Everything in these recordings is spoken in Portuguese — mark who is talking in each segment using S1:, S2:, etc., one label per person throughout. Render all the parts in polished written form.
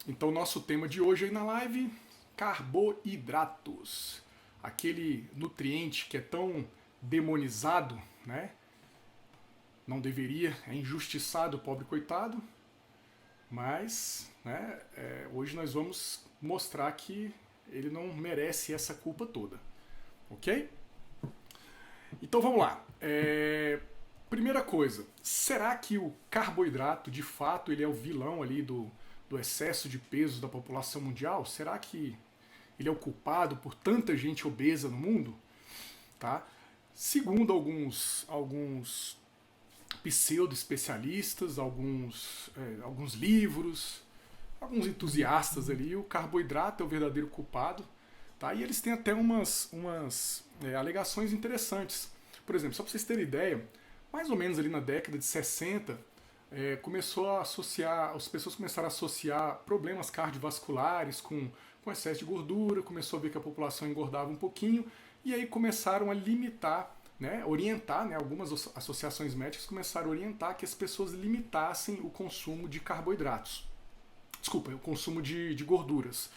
S1: Então, nosso tema de hoje aí na live, carboidratos. Aquele nutriente que é tão demonizado, né? Não deveria, é injustiçado, pobre coitado. Mas, né, hoje nós vamos mostrar que ele não merece essa culpa toda. Ok? Então vamos lá. Primeira coisa, será que o carboidrato, de fato, ele é o vilão ali do excesso de peso da população mundial? Será que ele é o culpado por tanta gente obesa no mundo? Tá? Segundo alguns pseudo-especialistas, alguns livros, alguns entusiastas ali, o carboidrato é o verdadeiro culpado. Tá? E eles têm até umas alegações interessantes. Por exemplo, só para vocês terem ideia, mais ou menos ali na década de 60, começou a associar, as pessoas começaram a associar problemas cardiovasculares com excesso de gordura, começou a ver que a população engordava um pouquinho, e aí começaram a limitar, né, orientar, né, algumas associações médicas começaram a orientar que as pessoas limitassem o consumo de carboidratos. Desculpa, o consumo de gorduras.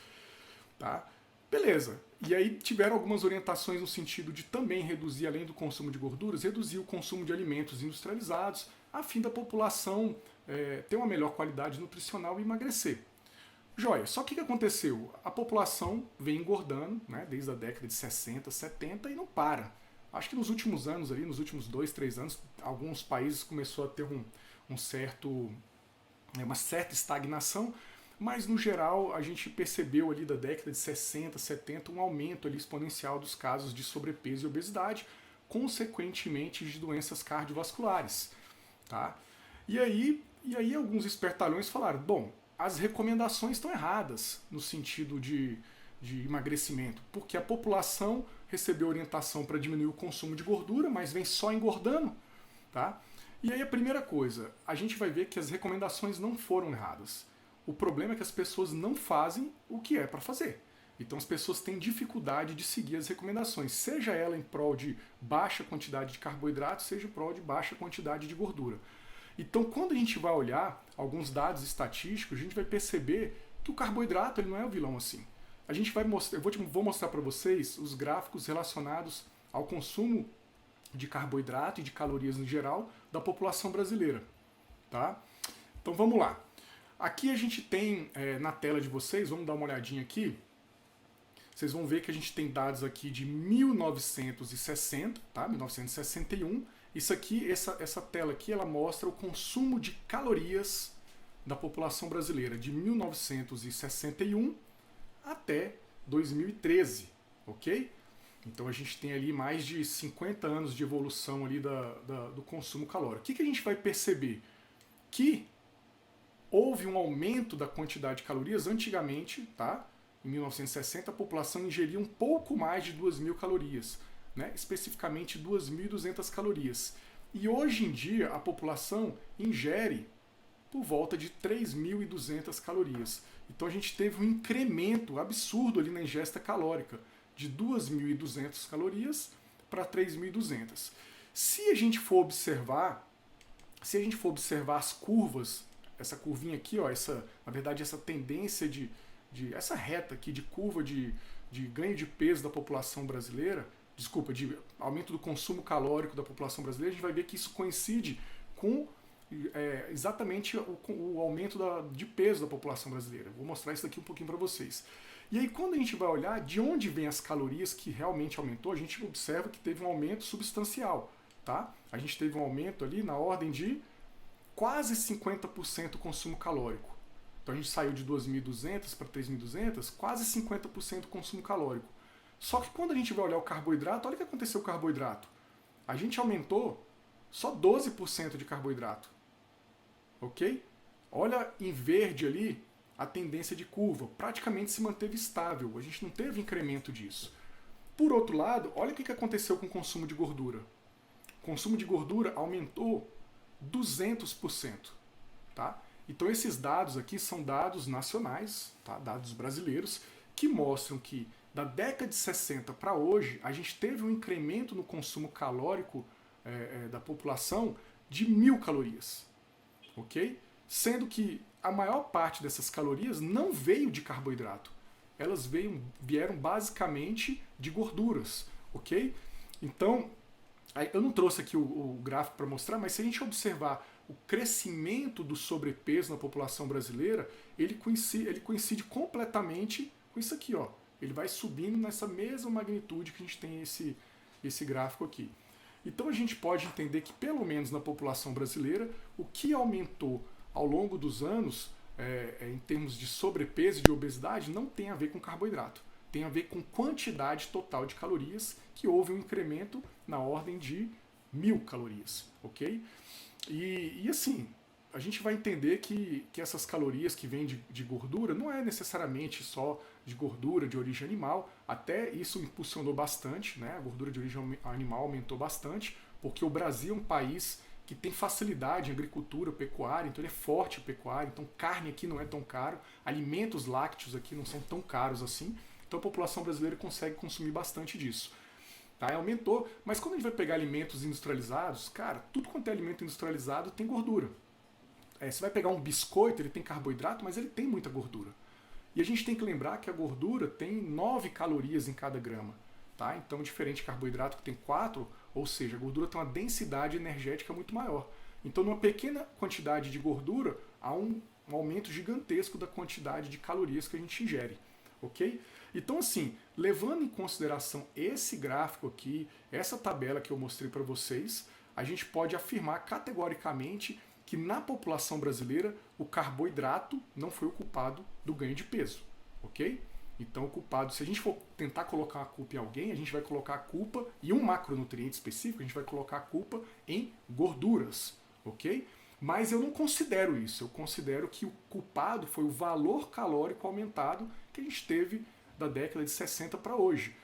S1: Tá? Beleza. E aí tiveram algumas orientações no sentido de também reduzir, além do consumo de gorduras, reduzir o consumo de alimentos industrializados, a fim da população ter uma melhor qualidade nutricional e emagrecer. Joia, só que o que aconteceu? A população vem engordando, né, desde a década de 60, 70 e não para. Acho que nos últimos anos, ali, nos últimos 2, 3 anos, alguns países começou a ter uma certa estagnação, mas no geral a gente percebeu ali da década de 60, 70 um aumento ali exponencial dos casos de sobrepeso e obesidade, consequentemente de doenças cardiovasculares. Tá? E aí alguns espertalhões falaram, bom, as recomendações estão erradas no sentido de emagrecimento, porque a população recebeu orientação para diminuir o consumo de gordura, mas vem só engordando. Tá? E aí a primeira coisa, a gente vai ver que as recomendações não foram erradas. O problema é que as pessoas não fazem o que é para fazer. Então as pessoas têm dificuldade de seguir as recomendações, seja ela em prol de baixa quantidade de carboidrato, seja em prol de baixa quantidade de gordura. Então quando a gente vai olhar alguns dados estatísticos, a gente vai perceber que o carboidrato ele não é o vilão assim. A gente vai mostrar, vou mostrar para vocês os gráficos relacionados ao consumo de carboidrato e de calorias em geral da população brasileira. Tá? Então vamos lá. Aqui a gente tem na tela de vocês, vamos dar uma olhadinha aqui. Vocês vão ver que a gente tem dados aqui de 1960, tá? 1961. Isso aqui, essa tela aqui, ela mostra o consumo de calorias da população brasileira de 1961 até 2013, ok? Então a gente tem ali mais de 50 anos de evolução ali do consumo calórico. O que a gente vai perceber? Que houve um aumento da quantidade de calorias antigamente, tá? Em 1960 a população ingeria um pouco mais de 2.000 calorias, né? Especificamente 2.200 calorias. E hoje em dia a população ingere por volta de 3.200 calorias. Então a gente teve um incremento absurdo ali na ingesta calórica, de 2.200 calorias para 3.200. Se a gente for observar as curvas, essa curvinha aqui, ó, na verdade essa tendência essa reta aqui de curva de ganho de peso da população brasileira, desculpa, de aumento do consumo calórico da população brasileira, a gente vai ver que isso coincide com exatamente o aumento de peso da população brasileira. Vou mostrar isso daqui um pouquinho para vocês. E aí quando a gente vai olhar de onde vem as calorias que realmente aumentou, a gente observa que teve um aumento substancial. Tá? A gente teve um aumento ali na ordem de quase 50% o consumo calórico. Então a gente saiu de 2.200 para 3.200, quase 50% o consumo calórico. Só que quando a gente vai olhar o carboidrato, olha o que aconteceu com o carboidrato. A gente aumentou só 12% de carboidrato. Ok? Olha em verde ali a tendência de curva. Praticamente se manteve estável. A gente não teve incremento disso. Por outro lado, olha o que aconteceu com o consumo de gordura. O consumo de gordura aumentou 200%. Tá? Então esses dados aqui são dados nacionais, tá? Dados brasileiros, que mostram que da década de 60 para hoje, a gente teve um incremento no consumo calórico da população de 1.000 calorias. Ok? Sendo que a maior parte dessas calorias não veio de carboidrato. Elas vieram basicamente de gorduras, ok? Então, eu não trouxe aqui o gráfico para mostrar, mas se a gente observar o crescimento do sobrepeso na população brasileira, ele coincide completamente com isso aqui, ó. Ele vai subindo nessa mesma magnitude que a gente tem esse gráfico aqui. Então a gente pode entender que, pelo menos na população brasileira, o que aumentou ao longo dos anos, em termos de sobrepeso e de obesidade, não tem a ver com carboidrato. Tem a ver com quantidade total de calorias, que houve um incremento na ordem de 1000 calorias, ok? E assim, a gente vai entender que essas calorias que vêm de gordura não é necessariamente só de gordura de origem animal, até isso impulsionou bastante, né? A gordura de origem animal aumentou bastante, porque o Brasil é um país que tem facilidade em agricultura, pecuária, então ele é forte em pecuária, então carne aqui não é tão caro, alimentos lácteos aqui não são tão caros assim, então a população brasileira consegue consumir bastante disso. Tá? Aumentou, mas quando a gente vai pegar alimentos industrializados, cara, tudo quanto é alimento industrializado tem gordura. Você vai pegar um biscoito, ele tem carboidrato, mas ele tem muita gordura. E a gente tem que lembrar que a gordura tem 9 calorias em cada grama. Tá? Então, diferente de carboidrato que tem 4, ou seja, a gordura tem uma densidade energética muito maior. Então, numa pequena quantidade de gordura, há um aumento gigantesco da quantidade de calorias que a gente ingere. Ok? Então, assim, levando em consideração esse gráfico aqui, essa tabela que eu mostrei para vocês, a gente pode afirmar categoricamente que na população brasileira o carboidrato não foi o culpado do ganho de peso, ok? Então o culpado, se a gente for tentar colocar a culpa em alguém, a gente vai colocar a culpa, e um macronutriente específico, a gente vai colocar a culpa em gorduras, ok? Mas eu não considero isso, eu considero que o culpado foi o valor calórico aumentado que a gente teve da década de 60 para hoje.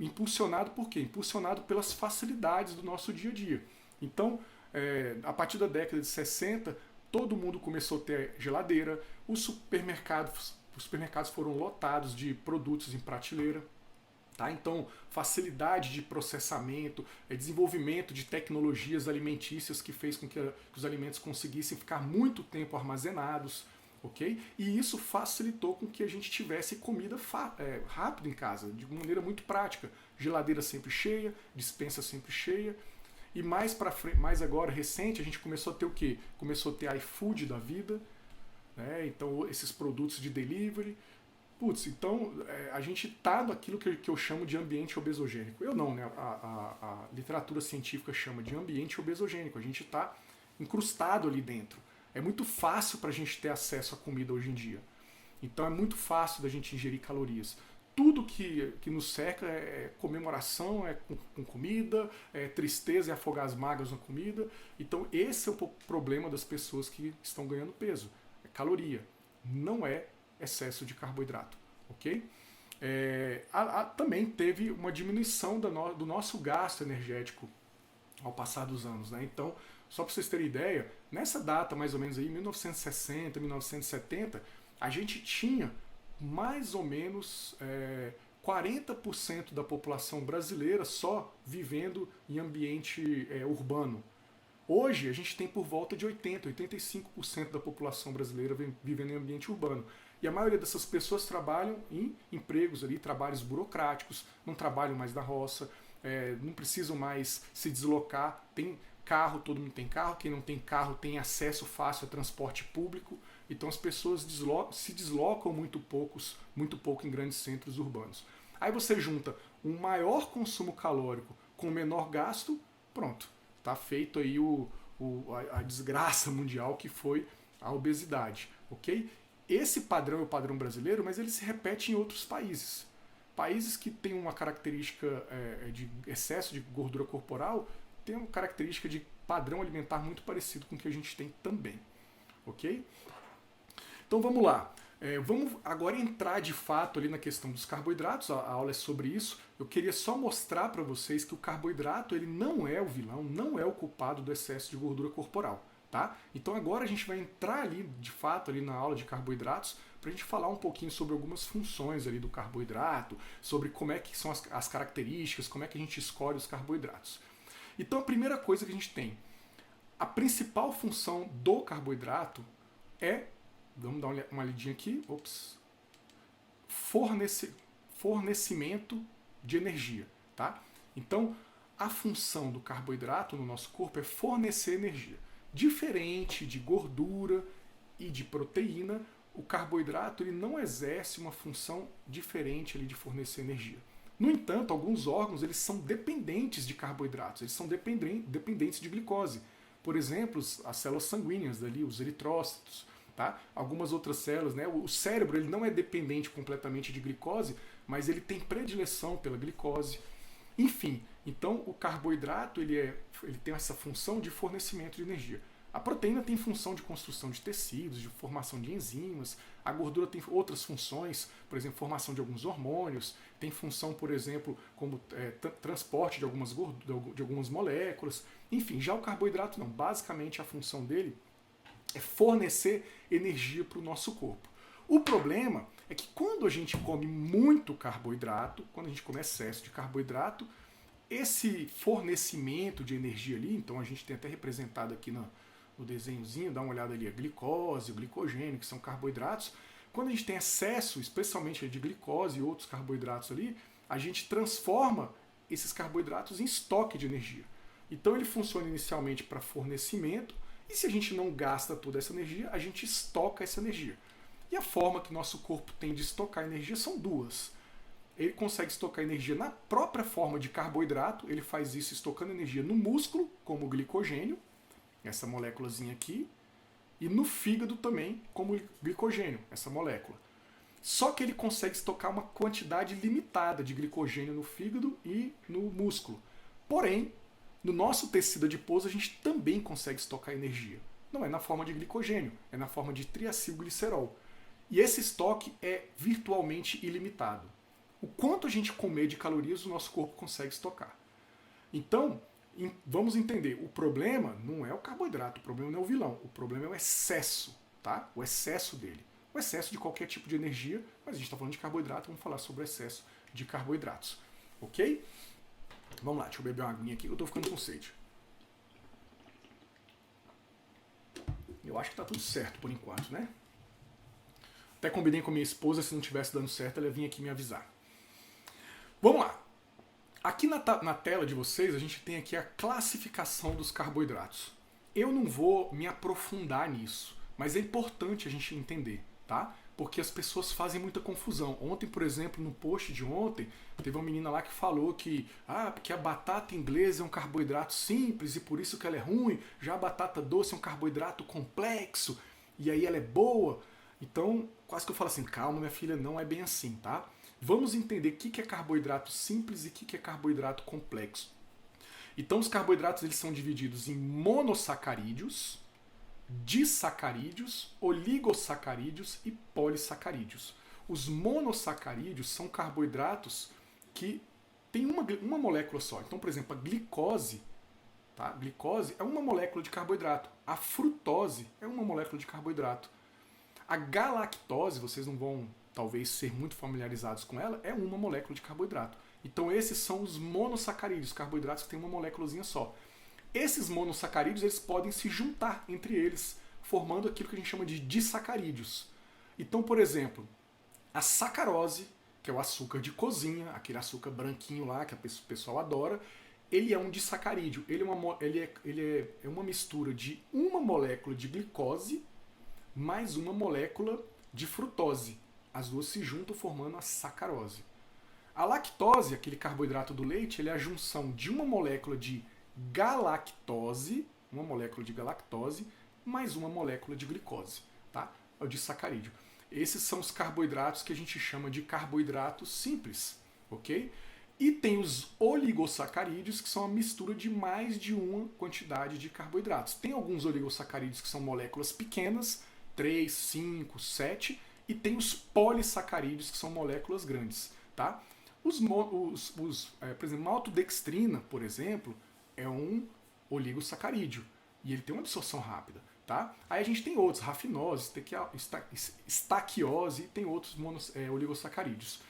S1: Impulsionado por quê? Impulsionado pelas facilidades do nosso dia a dia. Então, a partir da década de 60, todo mundo começou a ter geladeira, os supermercados foram lotados de produtos em prateleira. Tá? Então, facilidade de processamento, desenvolvimento de tecnologias alimentícias que fez com que os alimentos conseguissem ficar muito tempo armazenados. Okay? E isso facilitou com que a gente tivesse comida rápido em casa, de maneira muito prática. Geladeira sempre cheia, despensa sempre cheia. E mais agora, recente, a gente começou a ter o quê? Começou a ter iFood da vida, né? Então esses produtos de delivery. Putz, então a gente está naquilo que eu chamo de ambiente obesogênico. Eu não, né? A literatura científica chama de ambiente obesogênico. A gente está incrustado ali dentro. É muito fácil para a gente ter acesso à comida hoje em dia. Então é muito fácil da gente ingerir calorias. Tudo que nos cerca é comemoração, é com comida, é tristeza, é afogar as mágoas na comida. Então esse é o problema das pessoas que estão ganhando peso. É caloria, não é excesso de carboidrato. Ok? Também teve uma diminuição do nosso gasto energético ao passar dos anos. Né? Então, só para vocês terem ideia, nessa data mais ou menos aí, 1960, 1970, a gente tinha mais ou menos 40% da população brasileira só vivendo em ambiente urbano. Hoje a gente tem por volta de 85% da população brasileira vivendo em ambiente urbano. E a maioria dessas pessoas trabalham em empregos ali, trabalhos burocráticos, não trabalham mais na roça, não precisam mais se deslocar, tem carro, todo mundo tem carro, quem não tem carro tem acesso fácil a transporte público. Então as pessoas se deslocam muito pouco em grandes centros urbanos. Aí você junta um maior consumo calórico com menor gasto, pronto, está feito aí a desgraça mundial que foi a obesidade, ok? Esse padrão é o padrão brasileiro, mas ele se repete em outros países. Países que têm uma característica de excesso de gordura corporal têm uma característica de padrão alimentar muito parecido com o que a gente tem também, ok? Então vamos lá, vamos agora entrar de fato ali na questão dos carboidratos, a aula é sobre isso. Eu queria só mostrar para vocês que o carboidrato ele não é o vilão, não é o culpado do excesso de gordura corporal. Tá? Então agora a gente vai entrar ali de fato ali na aula de carboidratos para a gente falar um pouquinho sobre algumas funções ali do carboidrato, sobre como é que são as características, como é que a gente escolhe os carboidratos. Então a primeira coisa que a gente tem, a principal função do carboidrato é Vamos dar uma lidinha aqui. Ops. Fornecimento de energia, tá? Então, a função do carboidrato no nosso corpo é fornecer energia. Diferente de gordura e de proteína, o carboidrato ele não exerce uma função diferente ali de fornecer energia. No entanto, alguns órgãos eles são dependentes de carboidratos, eles são dependentes de glicose. Por exemplo, as células sanguíneas, ali, os eritrócitos, tá? Algumas outras células, né? O cérebro ele não é dependente completamente de glicose, mas ele tem predileção pela glicose. Enfim, então o carboidrato ele tem essa função de fornecimento de energia. A proteína tem função de construção de tecidos, de formação de enzimas. A gordura tem outras funções, por exemplo, formação de alguns hormônios. Tem função, por exemplo, como transporte de algumas moléculas. Enfim, já o carboidrato não. Basicamente a função dele é fornecer energia para o nosso corpo. O problema é que quando a gente come muito carboidrato, quando a gente come excesso de carboidrato, esse fornecimento de energia ali, então a gente tem até representado aqui no desenhozinho, dá uma olhada ali, a glicose, o glicogênio, que são carboidratos. Quando a gente tem excesso, especialmente de glicose e outros carboidratos ali, a gente transforma esses carboidratos em estoque de energia. Então ele funciona inicialmente para fornecimento, e se a gente não gasta toda essa energia, a gente estoca essa energia. E a forma que nosso corpo tem de estocar energia são duas. Ele consegue estocar energia na própria forma de carboidrato, ele faz isso estocando energia no músculo, como o glicogênio, essa moléculazinha aqui, e no fígado também, como glicogênio, essa molécula. Só que ele consegue estocar uma quantidade limitada de glicogênio no fígado e no músculo. Porém, no nosso tecido adiposo a gente também consegue estocar energia. Não é na forma de glicogênio, é na forma de triacilglicerol. E esse estoque é virtualmente ilimitado. O quanto a gente comer de calorias o nosso corpo consegue estocar. Então, vamos entender, o problema não é o carboidrato, o problema não é o vilão, o problema é o excesso, tá? O excesso dele. O excesso de qualquer tipo de energia, mas a gente está falando de carboidrato, vamos falar sobre o excesso de carboidratos, ok? Vamos lá, deixa eu beber uma aguinha aqui, eu estou ficando com sede. Eu acho que está tudo certo por enquanto, né? Até combinei com a minha esposa, se não estivesse dando certo, ela ia vir aqui me avisar. Vamos lá. Aqui na tela de vocês, a gente tem aqui a classificação dos carboidratos. Eu não vou me aprofundar nisso, mas é importante a gente entender, tá? Porque as pessoas fazem muita confusão. Ontem, por exemplo, no post de ontem, teve uma menina lá que falou que porque a batata inglesa é um carboidrato simples e por isso que ela é ruim, já a batata doce é um carboidrato complexo e aí ela é boa. Então, quase que eu falo assim, calma minha filha, não é bem assim, tá? Vamos entender o que é carboidrato simples e o que é carboidrato complexo. Então os carboidratos eles são divididos em monossacarídeos, disacarídeos, oligosacarídeos e polissacarídeos. Os monossacarídeos são carboidratos que têm uma molécula só. Então, por exemplo, a glicose, tá? A glicose é uma molécula de carboidrato. A frutose é uma molécula de carboidrato. A galactose, vocês não vão talvez ser muito familiarizados com ela, é uma molécula de carboidrato. Então esses são os monossacarídeos, carboidratos que têm uma moléculazinha só. Esses monossacarídeos eles podem se juntar entre eles, formando aquilo que a gente chama de disacarídeos. Então, por exemplo, a sacarose, que é o açúcar de cozinha, aquele açúcar branquinho lá que o pessoal adora, ele é um disacarídeo. Ele é uma mistura de uma molécula de glicose mais uma molécula de frutose. As duas se juntam formando a sacarose. A lactose, aquele carboidrato do leite, ele é a junção de uma molécula de galactose, mais uma molécula de glicose, tá? É o disacarídeo. Esses são os carboidratos que a gente chama de carboidratos simples, ok? E tem os oligosacarídeos, que são a mistura de mais de uma quantidade de carboidratos. Tem alguns oligosacarídeos que são moléculas pequenas, 3, 5, 7, e tem os polissacarídeos, que são moléculas grandes, tá? Por exemplo, maltodextrina, por exemplo, é um oligosacarídeo, e ele tem uma absorção rápida, tá? Aí a gente tem outros, rafinose, estaquiose, e tem outros oligosacarídeos.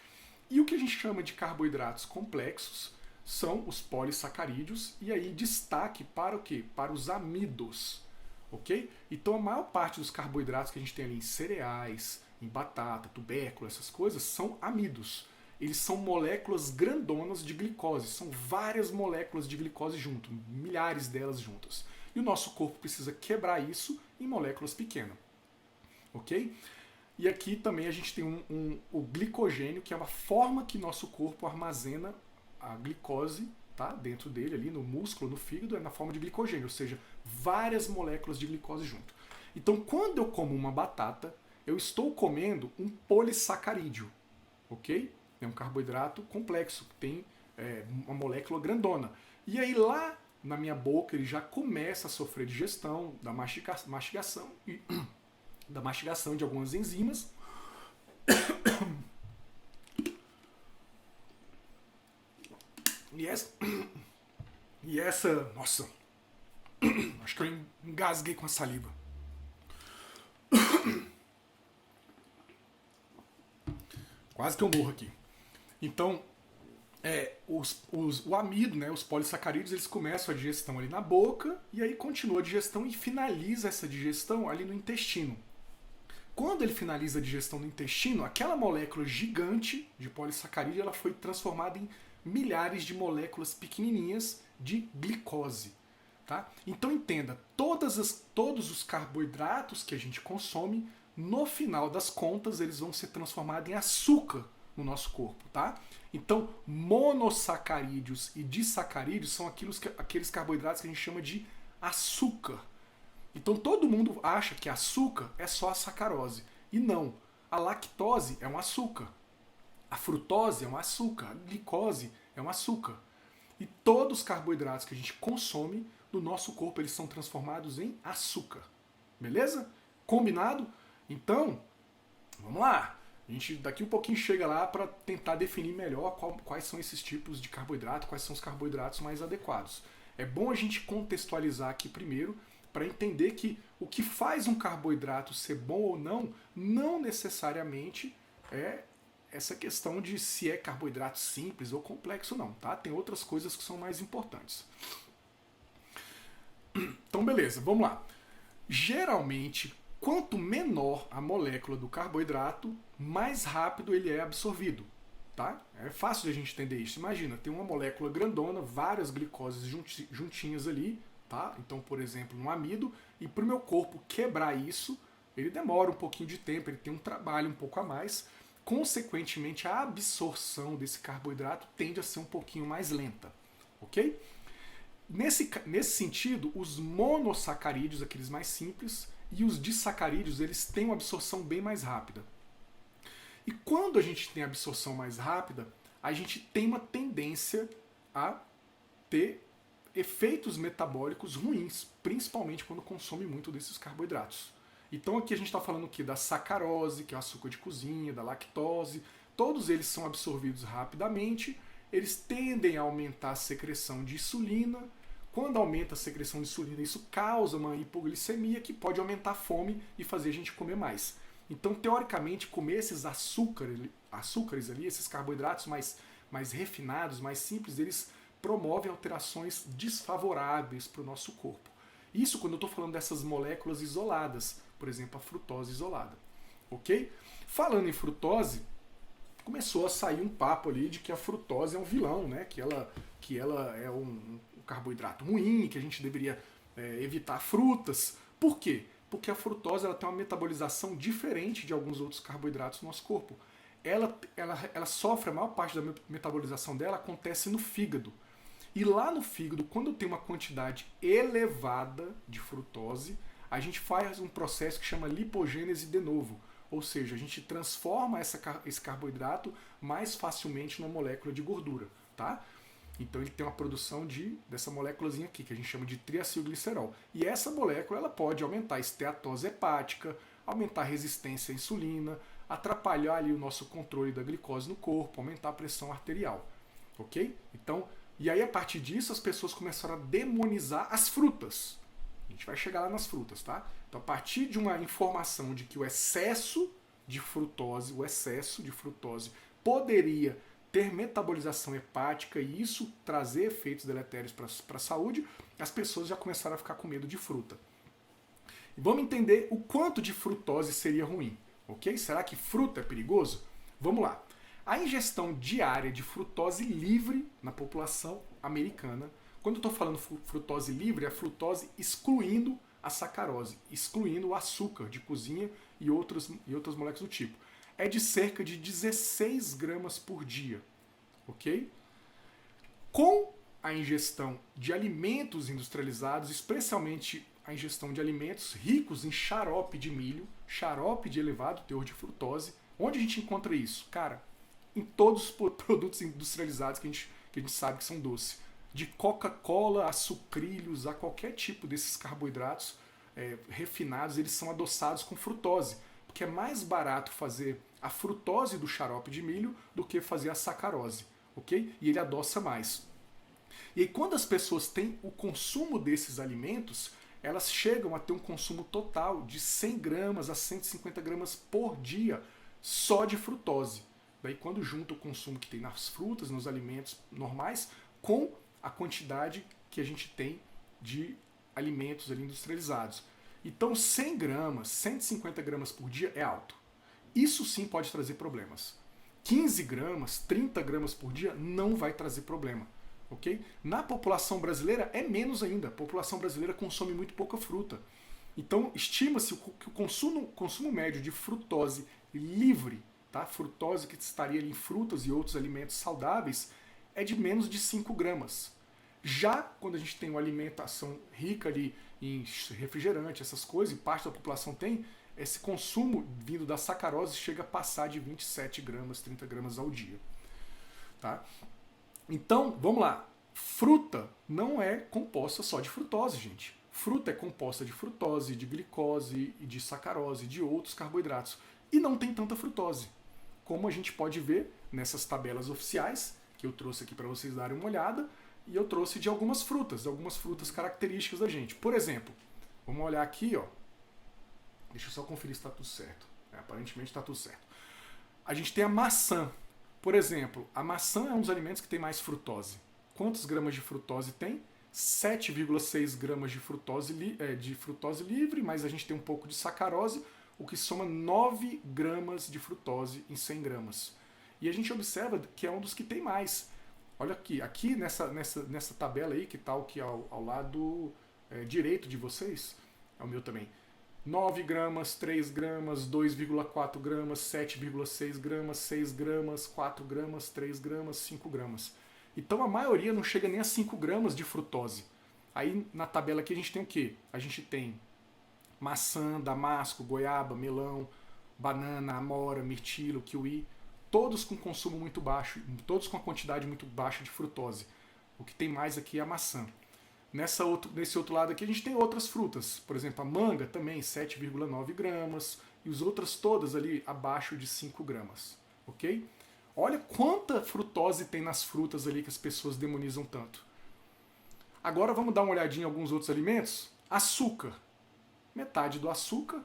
S1: E o que a gente chama de carboidratos complexos são os polissacarídeos, e aí destaque para o quê? Para os amidos. ok? Então a maior parte dos carboidratos que a gente tem ali em cereais, em batata, tubérculo, essas coisas, são amidos. Eles são moléculas grandonas de glicose, são várias moléculas de glicose junto, milhares delas juntas. E o nosso corpo precisa quebrar isso em moléculas pequenas, ok? E aqui também a gente tem o glicogênio, que é uma forma que nosso corpo armazena a glicose, tá? Dentro dele, ali no músculo, no fígado, é na forma de glicogênio, ou seja, várias moléculas de glicose junto. Então, quando eu como uma batata, eu estou comendo um polissacarídeo, ok? É um carboidrato complexo, que tem uma molécula grandona. E aí lá na minha boca ele já começa a sofrer digestão, da mastigação e da mastigação de algumas enzimas. E essa, nossa, acho que eu engasguei com a saliva. Quase que eu morro aqui. Então, o amido, né, os polissacarídeos, eles começam a digestão ali na boca e aí continua a digestão e finaliza essa digestão ali no intestino. Quando ele finaliza a digestão no intestino, aquela molécula gigante de polissacarídeo ela foi transformada em milhares de moléculas pequenininhas de glicose. Tá? Então entenda, todos os carboidratos que a gente consome, no final das contas, eles vão ser transformados em açúcar no nosso corpo. Tá? Então, monossacarídeos e disacarídeos são aqueles carboidratos que a gente chama de açúcar. Então todo mundo acha que açúcar é só a sacarose. E não. A lactose é um açúcar. A frutose é um açúcar. A glicose é um açúcar. E todos os carboidratos que a gente consome no nosso corpo, eles são transformados em açúcar. Beleza? Combinado? Então, vamos lá. A gente daqui um pouquinho chega lá para tentar definir melhor quais são esses tipos de carboidrato, quais são os carboidratos mais adequados. É bom a gente contextualizar aqui primeiro para entender que o que faz um carboidrato ser bom ou não necessariamente é essa questão de se é carboidrato simples ou complexo não, tá? Tem outras coisas que são mais importantes. Então beleza, vamos lá. Geralmente, quanto menor a molécula do carboidrato, mais rápido ele é absorvido, tá? É fácil de a gente entender isso. Imagina, tem uma molécula grandona, várias glicoses juntinhas ali, tá? Então, por exemplo, um amido, e para o meu corpo quebrar isso, ele demora um pouquinho de tempo, ele tem um trabalho um pouco a mais. Consequentemente, a absorção desse carboidrato tende a ser um pouquinho mais lenta, ok? Nesse sentido, os monossacarídeos, aqueles mais simples, e os disacarídeos, eles têm uma absorção bem mais rápida. E quando a gente tem absorção mais rápida, a gente tem uma tendência a ter efeitos metabólicos ruins, principalmente quando consome muito desses carboidratos. Então aqui a gente está falando aqui da sacarose, que é o açúcar de cozinha, da lactose, todos eles são absorvidos rapidamente, eles tendem a aumentar a secreção de insulina. Quando aumenta a secreção de insulina, isso causa uma hipoglicemia que pode aumentar a fome e fazer a gente comer mais. Então, teoricamente, comer esses açúcares ali, esses carboidratos mais refinados, mais simples, eles promovem alterações desfavoráveis para o nosso corpo. Isso quando eu estou falando dessas moléculas isoladas, por exemplo, a frutose isolada. Ok? Falando em frutose, começou a sair um papo ali de que a frutose é um vilão, né? Que ela é um carboidrato ruim, que a gente deveria evitar frutas. Por quê? Porque a frutose ela tem uma metabolização diferente de alguns outros carboidratos no nosso corpo. Ela sofre, a maior parte da metabolização dela acontece no fígado. E lá no fígado, quando tem uma quantidade elevada de frutose, a gente faz um processo que chama lipogênese de novo. Ou seja, a gente transforma esse carboidrato mais facilmente numa molécula de gordura. Tá? Então ele tem uma produção dessa moléculazinha aqui, que a gente chama de triacilglicerol. E essa molécula ela pode aumentar a esteatose hepática, aumentar a resistência à insulina, atrapalhar ali o nosso controle da glicose no corpo, aumentar a pressão arterial. Ok? Então, e aí a partir disso as pessoas começaram a demonizar as frutas. A gente vai chegar lá nas frutas, tá? Então a partir de uma informação de que o excesso de frutose poderia ter metabolização hepática e isso trazer efeitos deletérios para a saúde, as pessoas já começaram a ficar com medo de fruta. Vamos entender o quanto de frutose seria ruim, ok? Será que fruta é perigoso? Vamos lá. A ingestão diária de frutose livre na população americana, quando eu estou falando frutose livre, é a frutose excluindo a sacarose, excluindo o açúcar de cozinha e outras moléculas do tipo. É de cerca de 16 gramas por dia, ok? Com a ingestão de alimentos industrializados, especialmente a ingestão de alimentos ricos em xarope de milho, xarope de elevado teor de frutose, onde a gente encontra isso? Cara, em todos os produtos industrializados que a gente sabe que são doces. De Coca-Cola a sucrilhos, a qualquer tipo desses carboidratos refinados, eles são adoçados com frutose. Porque é mais barato fazer a frutose do xarope de milho do que fazer a sacarose, ok? E ele adoça mais. E aí, quando as pessoas têm o consumo desses alimentos, elas chegam a ter um consumo total de 100 gramas a 150 gramas por dia só de frutose. Daí, quando junta o consumo que tem nas frutas, nos alimentos normais, com a quantidade que a gente tem de alimentos ali industrializados. Então, 100 gramas, 150 gramas por dia é alto. Isso sim pode trazer problemas. 15 gramas, 30 gramas por dia não vai trazer problema. Okay? Na população brasileira é menos ainda. A população brasileira consome muito pouca fruta. Então, estima-se que o consumo médio de frutose livre, tá? Frutose que estaria ali em frutas e outros alimentos saudáveis, é de menos de 5 gramas. Já quando a gente tem uma alimentação rica ali em refrigerante, essas coisas, e parte da população tem, esse consumo vindo da sacarose chega a passar de 27 gramas, 30 gramas ao dia. Tá? Então, vamos lá. Fruta não é composta só de frutose, gente. Fruta é composta de frutose, de glicose, de sacarose, de outros carboidratos. E não tem tanta frutose. Como a gente pode ver nessas tabelas oficiais, que eu trouxe aqui para vocês darem uma olhada, e eu trouxe de algumas frutas características da gente. Por exemplo, vamos olhar aqui, ó. Deixa eu só conferir se está tudo certo. Aparentemente está tudo certo. A gente tem a maçã. Por exemplo, a maçã é um dos alimentos que tem mais frutose. Quantos gramas de frutose tem? 7,6 gramas de frutose livre, mas a gente tem um pouco de sacarose, o que soma 9 gramas de frutose em 100 gramas. E a gente observa que é um dos que tem mais. Olha aqui nessa tabela aí, que está aqui ao lado direito de vocês, é o meu também. 9 gramas, 3 gramas, 2,4 gramas, 7,6 gramas, 6 gramas, 4 gramas, 3 gramas, 5 gramas. Então a maioria não chega nem a 5 gramas de frutose. Aí na tabela aqui a gente tem o quê? A gente tem maçã, damasco, goiaba, melão, banana, amora, mirtilo, kiwi, todos com consumo muito baixo, todos com a quantidade muito baixa de frutose. O que tem mais aqui é a maçã. Nesse outro lado aqui a gente tem outras frutas. Por exemplo, a manga também, 7,9 gramas. E as outras todas ali abaixo de 5 gramas. Ok? Olha quanta frutose tem nas frutas ali que as pessoas demonizam tanto. Agora vamos dar uma olhadinha em alguns outros alimentos. Açúcar. Metade do açúcar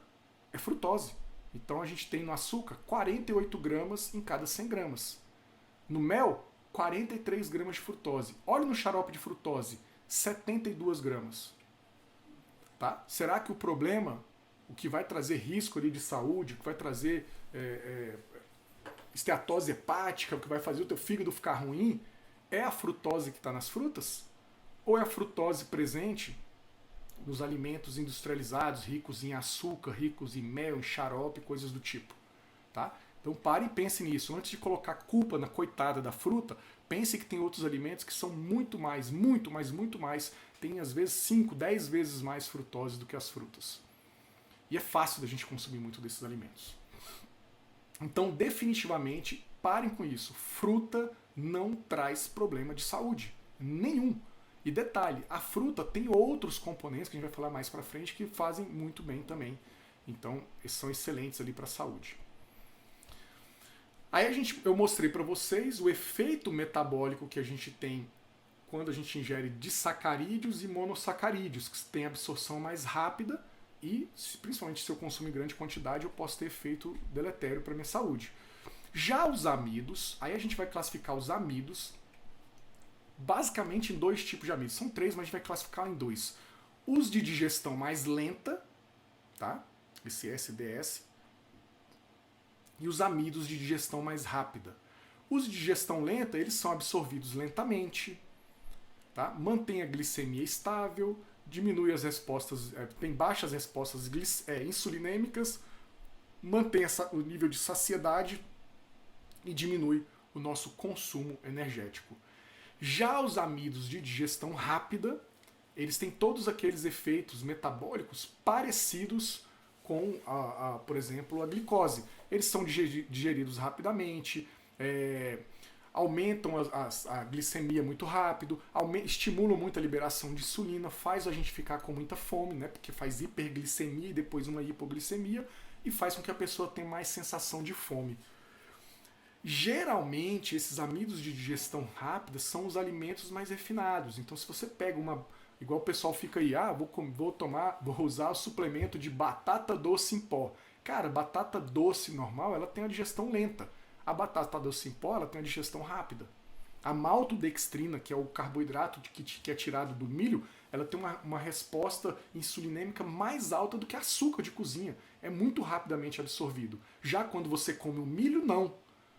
S1: é frutose. Então a gente tem no açúcar 48 gramas em cada 100 gramas. No mel, 43 gramas de frutose. Olha no xarope de frutose. 72 gramas. Tá? Será que o problema, o que vai trazer risco ali de saúde, o que vai trazer esteatose hepática, o que vai fazer o teu fígado ficar ruim, é a frutose que está nas frutas? Ou é a frutose presente nos alimentos industrializados, ricos em açúcar, ricos em mel, em xarope, coisas do tipo? Tá? Então pare e pense nisso. Antes de colocar culpa na coitada da fruta, pense que tem outros alimentos que são muito mais, tem às vezes 5, 10 vezes mais frutose do que as frutas. E é fácil da gente consumir muito desses alimentos. Então, definitivamente, parem com isso. Fruta não traz problema de saúde. Nenhum. E detalhe, a fruta tem outros componentes, que a gente vai falar mais pra frente, que fazem muito bem também. Então, eles são excelentes ali para a saúde. Aí eu mostrei para vocês o efeito metabólico que a gente tem quando a gente ingere disacarídeos e monossacarídeos, que tem absorção mais rápida e, principalmente se eu consumo em grande quantidade, eu posso ter efeito deletério para a minha saúde. Já os amidos, aí a gente vai classificar os amidos basicamente em 2 tipos de amidos. São 3, mas a gente vai classificar em 2. Os de digestão mais lenta tá? Esse SDS. E os amidos de digestão mais rápida. Os de digestão lenta, eles são absorvidos lentamente, tá? Mantém a glicemia estável, diminui as respostas, tem baixas respostas insulinêmicas, mantém o nível de saciedade e diminui o nosso consumo energético. Já os amidos de digestão rápida, eles têm todos aqueles efeitos metabólicos parecidos com, por exemplo, a glicose. Eles são digeridos rapidamente, aumentam a glicemia muito rápido, estimulam muito a liberação de insulina, faz a gente ficar com muita fome, né, porque faz hiperglicemia e depois uma hipoglicemia, e faz com que a pessoa tenha mais sensação de fome. Geralmente, esses amidos de digestão rápida são os alimentos mais refinados. Então, se você pega igual o pessoal fica aí, vou usar o suplemento de batata doce em pó. Cara, batata doce normal, ela tem a digestão lenta. A batata doce em pó, ela tem a digestão rápida. A maltodextrina, que é o carboidrato que é tirado do milho, ela tem uma resposta insulinêmica mais alta do que açúcar de cozinha. É muito rapidamente absorvido. Já quando você come o milho, não.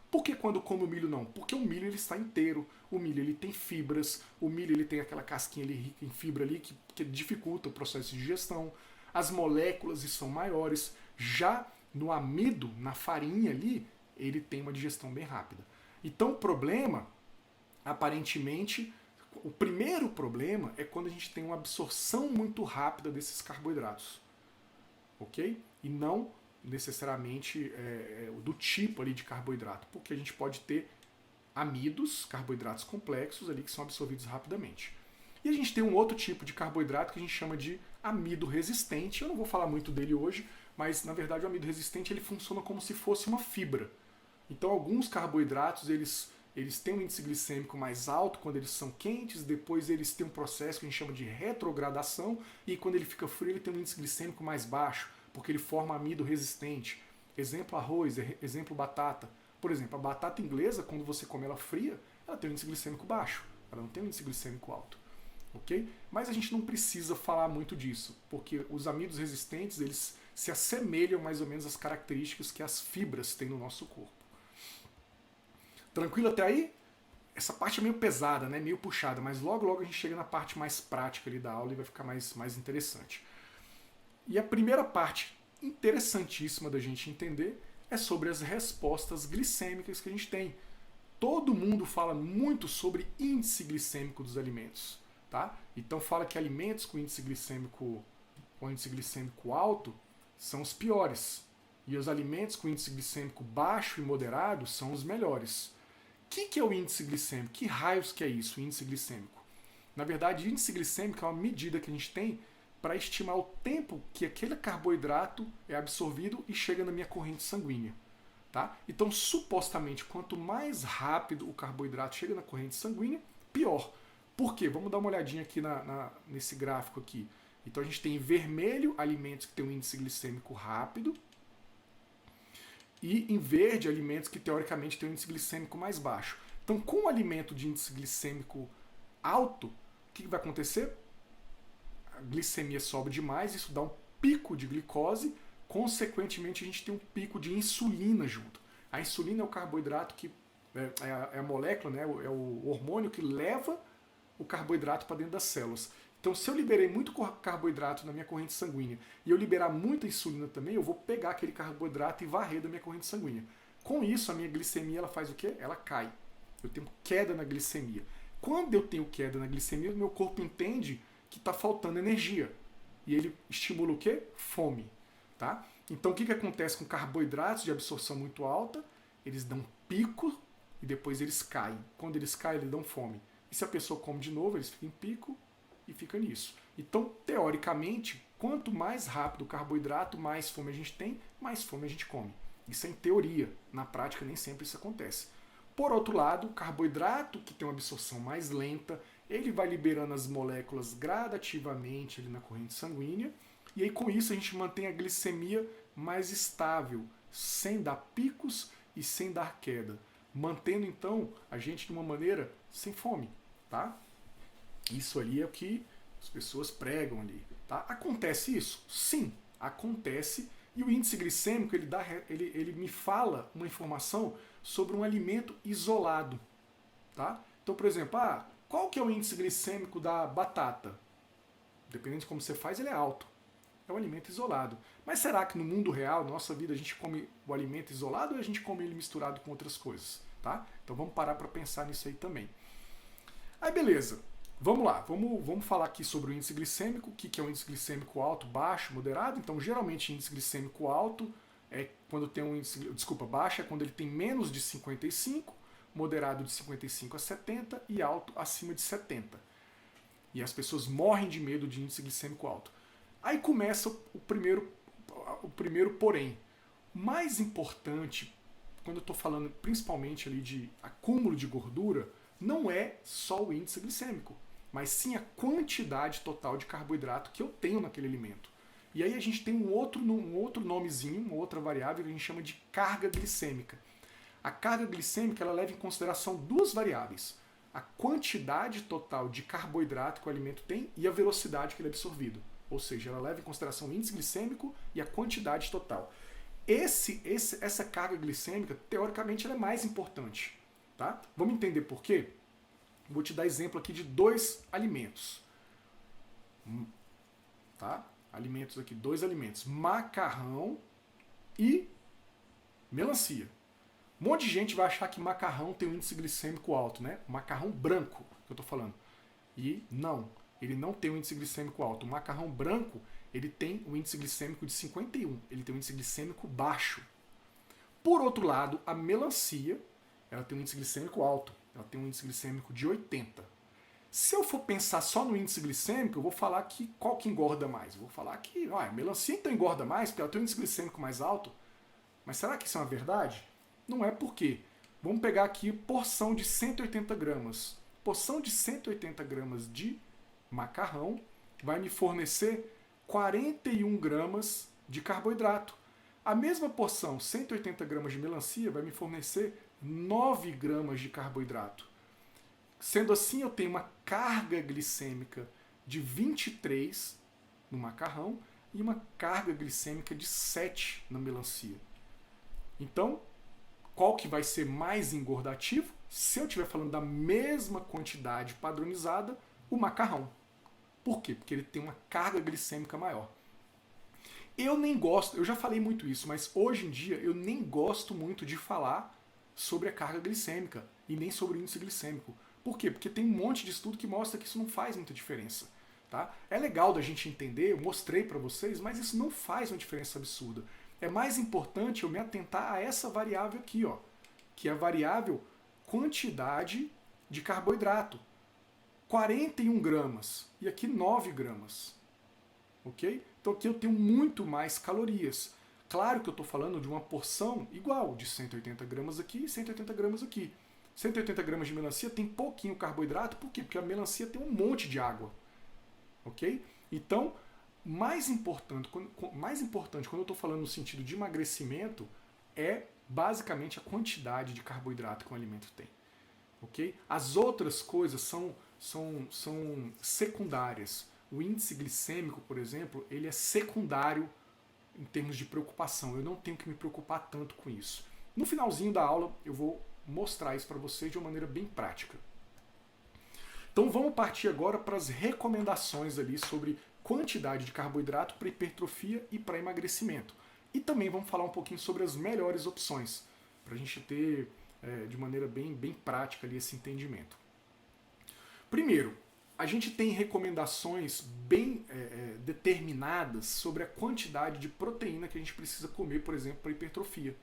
S1: Por que quando come o milho não? Porque o milho ele está inteiro, o milho ele tem fibras, o milho ele tem aquela casquinha ali rica em fibra ali que dificulta o processo de digestão, as moléculas são maiores. Já no amido, na farinha ali, ele tem uma digestão bem rápida. Então o problema, aparentemente, o primeiro problema é quando a gente tem uma absorção muito rápida desses carboidratos, ok? E não necessariamente do tipo ali de carboidrato, porque a gente pode ter amidos, carboidratos complexos ali que são absorvidos rapidamente. E a gente tem um outro tipo de carboidrato que a gente chama de amido resistente. Eu não vou falar muito dele hoje, mas na verdade o amido resistente ele funciona como se fosse uma fibra. Então alguns carboidratos eles têm um índice glicêmico mais alto quando eles são quentes, depois eles têm um processo que a gente chama de retrogradação, e quando ele fica frio ele tem um índice glicêmico mais baixo, porque ele forma amido resistente. Exemplo arroz, exemplo batata. Por exemplo, a batata inglesa, quando você come ela fria, ela tem um índice glicêmico baixo, ela não tem um índice glicêmico alto. Ok? Mas a gente não precisa falar muito disso, porque os amidos resistentes eles se assemelham mais ou menos às características que as fibras têm no nosso corpo. Tranquilo até aí? Essa parte é meio pesada, né? Meio puxada, mas logo a gente chega na parte mais prática ali da aula e vai ficar mais interessante. E a primeira parte interessantíssima da gente entender é sobre as respostas glicêmicas que a gente tem. Todo mundo fala muito sobre índice glicêmico dos alimentos, tá? Então fala que alimentos com índice glicêmico alto são os piores, e os alimentos com índice glicêmico baixo e moderado são os melhores. O que é o índice glicêmico? Que raios que é isso, o índice glicêmico? Na verdade, o índice glicêmico é uma medida que a gente tem para estimar o tempo que aquele carboidrato é absorvido e chega na minha corrente sanguínea. Tá? Então, supostamente, quanto mais rápido o carboidrato chega na corrente sanguínea, pior. Por quê? Vamos dar uma olhadinha aqui nesse gráfico aqui. Então, a gente tem em vermelho alimentos que têm um índice glicêmico rápido e em verde alimentos que, teoricamente, têm um índice glicêmico mais baixo. Então, com o alimento de índice glicêmico alto, o que vai acontecer? A glicemia sobe demais, isso dá um pico de glicose, consequentemente a gente tem um pico de insulina junto. A insulina é o carboidrato que é a molécula, né, é o hormônio que leva o carboidrato para dentro das células. Então, se eu liberei muito carboidrato na minha corrente sanguínea e eu liberar muita insulina também, eu vou pegar aquele carboidrato e varrer da minha corrente sanguínea. Com isso, a minha glicemia ela faz o quê? Ela cai. Eu tenho queda na glicemia. Quando eu tenho queda na glicemia, o meu corpo entende que está faltando energia. E ele estimula o quê? Fome. Tá? Então o que acontece com carboidratos de absorção muito alta? Eles dão pico e depois eles caem. Quando eles caem, eles dão fome. E se a pessoa come de novo, eles ficam em pico e fica nisso. Então, teoricamente, quanto mais rápido o carboidrato, mais fome a gente tem, mais fome a gente come. Isso é em teoria. Na prática, nem sempre isso acontece. Por outro lado, o carboidrato, que tem uma absorção mais lenta, ele vai liberando as moléculas gradativamente ali na corrente sanguínea, e aí com isso a gente mantém a glicemia mais estável, sem dar picos e sem dar queda, mantendo então a gente de uma maneira sem fome, tá? Isso ali é o que as pessoas pregam ali, tá? Acontece isso? Sim, Acontece, e o índice glicêmico ele me fala uma informação sobre um alimento isolado. Tá? Então, por exemplo, qual que é o índice glicêmico da batata? Dependendo de como você faz, ele é alto. É um alimento isolado. Mas será que no mundo real, na nossa vida, a gente come o alimento isolado ou a gente come ele misturado com outras coisas? Tá? Então vamos parar para pensar nisso aí também. Aí beleza, vamos lá, vamos falar aqui sobre o índice glicêmico. O que é um índice glicêmico alto, baixo, moderado? Então geralmente índice glicêmico alto é quando tem um índice, baixo é quando ele tem menos de 55, moderado de 55 a 70 e alto acima de 70. E as pessoas morrem de medo de índice glicêmico alto. Aí começa o primeiro porém. Mais importante, quando eu estou falando principalmente ali de acúmulo de gordura, não é só o índice glicêmico, mas sim a quantidade total de carboidrato que eu tenho naquele alimento. E aí a gente tem um outro nomezinho, uma outra variável que a gente chama de carga glicêmica. A carga glicêmica ela leva em consideração duas variáveis: a quantidade total de carboidrato que o alimento tem e a velocidade que ele é absorvido. Ou seja, ela leva em consideração o índice glicêmico e a quantidade total. Essa carga glicêmica, teoricamente, ela é mais importante. Tá? Vamos entender por quê? Vou te dar exemplo aqui de dois alimentos. Tá? Dois alimentos. Macarrão e melancia. Um monte de gente vai achar que macarrão tem um índice glicêmico alto, né? Macarrão branco, que eu tô falando. E não, ele não tem um índice glicêmico alto. O macarrão branco, ele tem um índice glicêmico de 51. Ele tem um índice glicêmico baixo. Por outro lado, a melancia, ela tem um índice glicêmico alto. Ela tem um índice glicêmico de 80. Se eu for pensar só no índice glicêmico, eu vou falar que qual que engorda mais? Eu vou falar que a melancia então engorda mais, porque ela tem um índice glicêmico mais alto. Mas será que isso é uma verdade? Não é. Por quê? Vamos pegar aqui porção de 180 gramas. Porção de 180 gramas de macarrão vai me fornecer 41 gramas de carboidrato. A mesma porção, 180 gramas de melancia, vai me fornecer 9 gramas de carboidrato. Sendo assim, eu tenho uma carga glicêmica de 23 no macarrão e uma carga glicêmica de 7 na melancia. Então, qual que vai ser mais engordativo? Se eu estiver falando da mesma quantidade padronizada, o macarrão. Por quê? Porque ele tem uma carga glicêmica maior. Eu nem gosto, eu já falei muito isso, mas hoje em dia eu nem gosto muito de falar sobre a carga glicêmica e nem sobre o índice glicêmico. Por quê? Porque tem um monte de estudo que mostra que isso não faz muita diferença. Tá? É legal da gente entender, eu mostrei para vocês, mas isso não faz uma diferença absurda. É mais importante eu me atentar a essa variável aqui, ó, que é a variável quantidade de carboidrato. 41 gramas e aqui 9 gramas. Ok? Então aqui eu tenho muito mais calorias. Claro que eu estou falando de uma porção igual, de 180 gramas aqui e 180 gramas aqui. 180 gramas de melancia tem pouquinho carboidrato, por quê? Porque a melancia tem um monte de água. Ok? Então, mais importante quando eu estou falando no sentido de emagrecimento é basicamente a quantidade de carboidrato que um alimento tem. Ok? As outras coisas são secundárias. O índice glicêmico, por exemplo, ele é secundário em termos de preocupação. Eu não tenho que me preocupar tanto com isso. No finalzinho da aula eu vou mostrar isso para vocês de uma maneira bem prática. Então vamos partir agora para as recomendações ali sobre quantidade de carboidrato para hipertrofia e para emagrecimento. E também vamos falar um pouquinho sobre as melhores opções, para a gente ter de maneira bem prática ali esse entendimento. Primeiro, a gente tem recomendações bem determinadas sobre a quantidade de proteína que a gente precisa comer, por exemplo, para hipertrofia.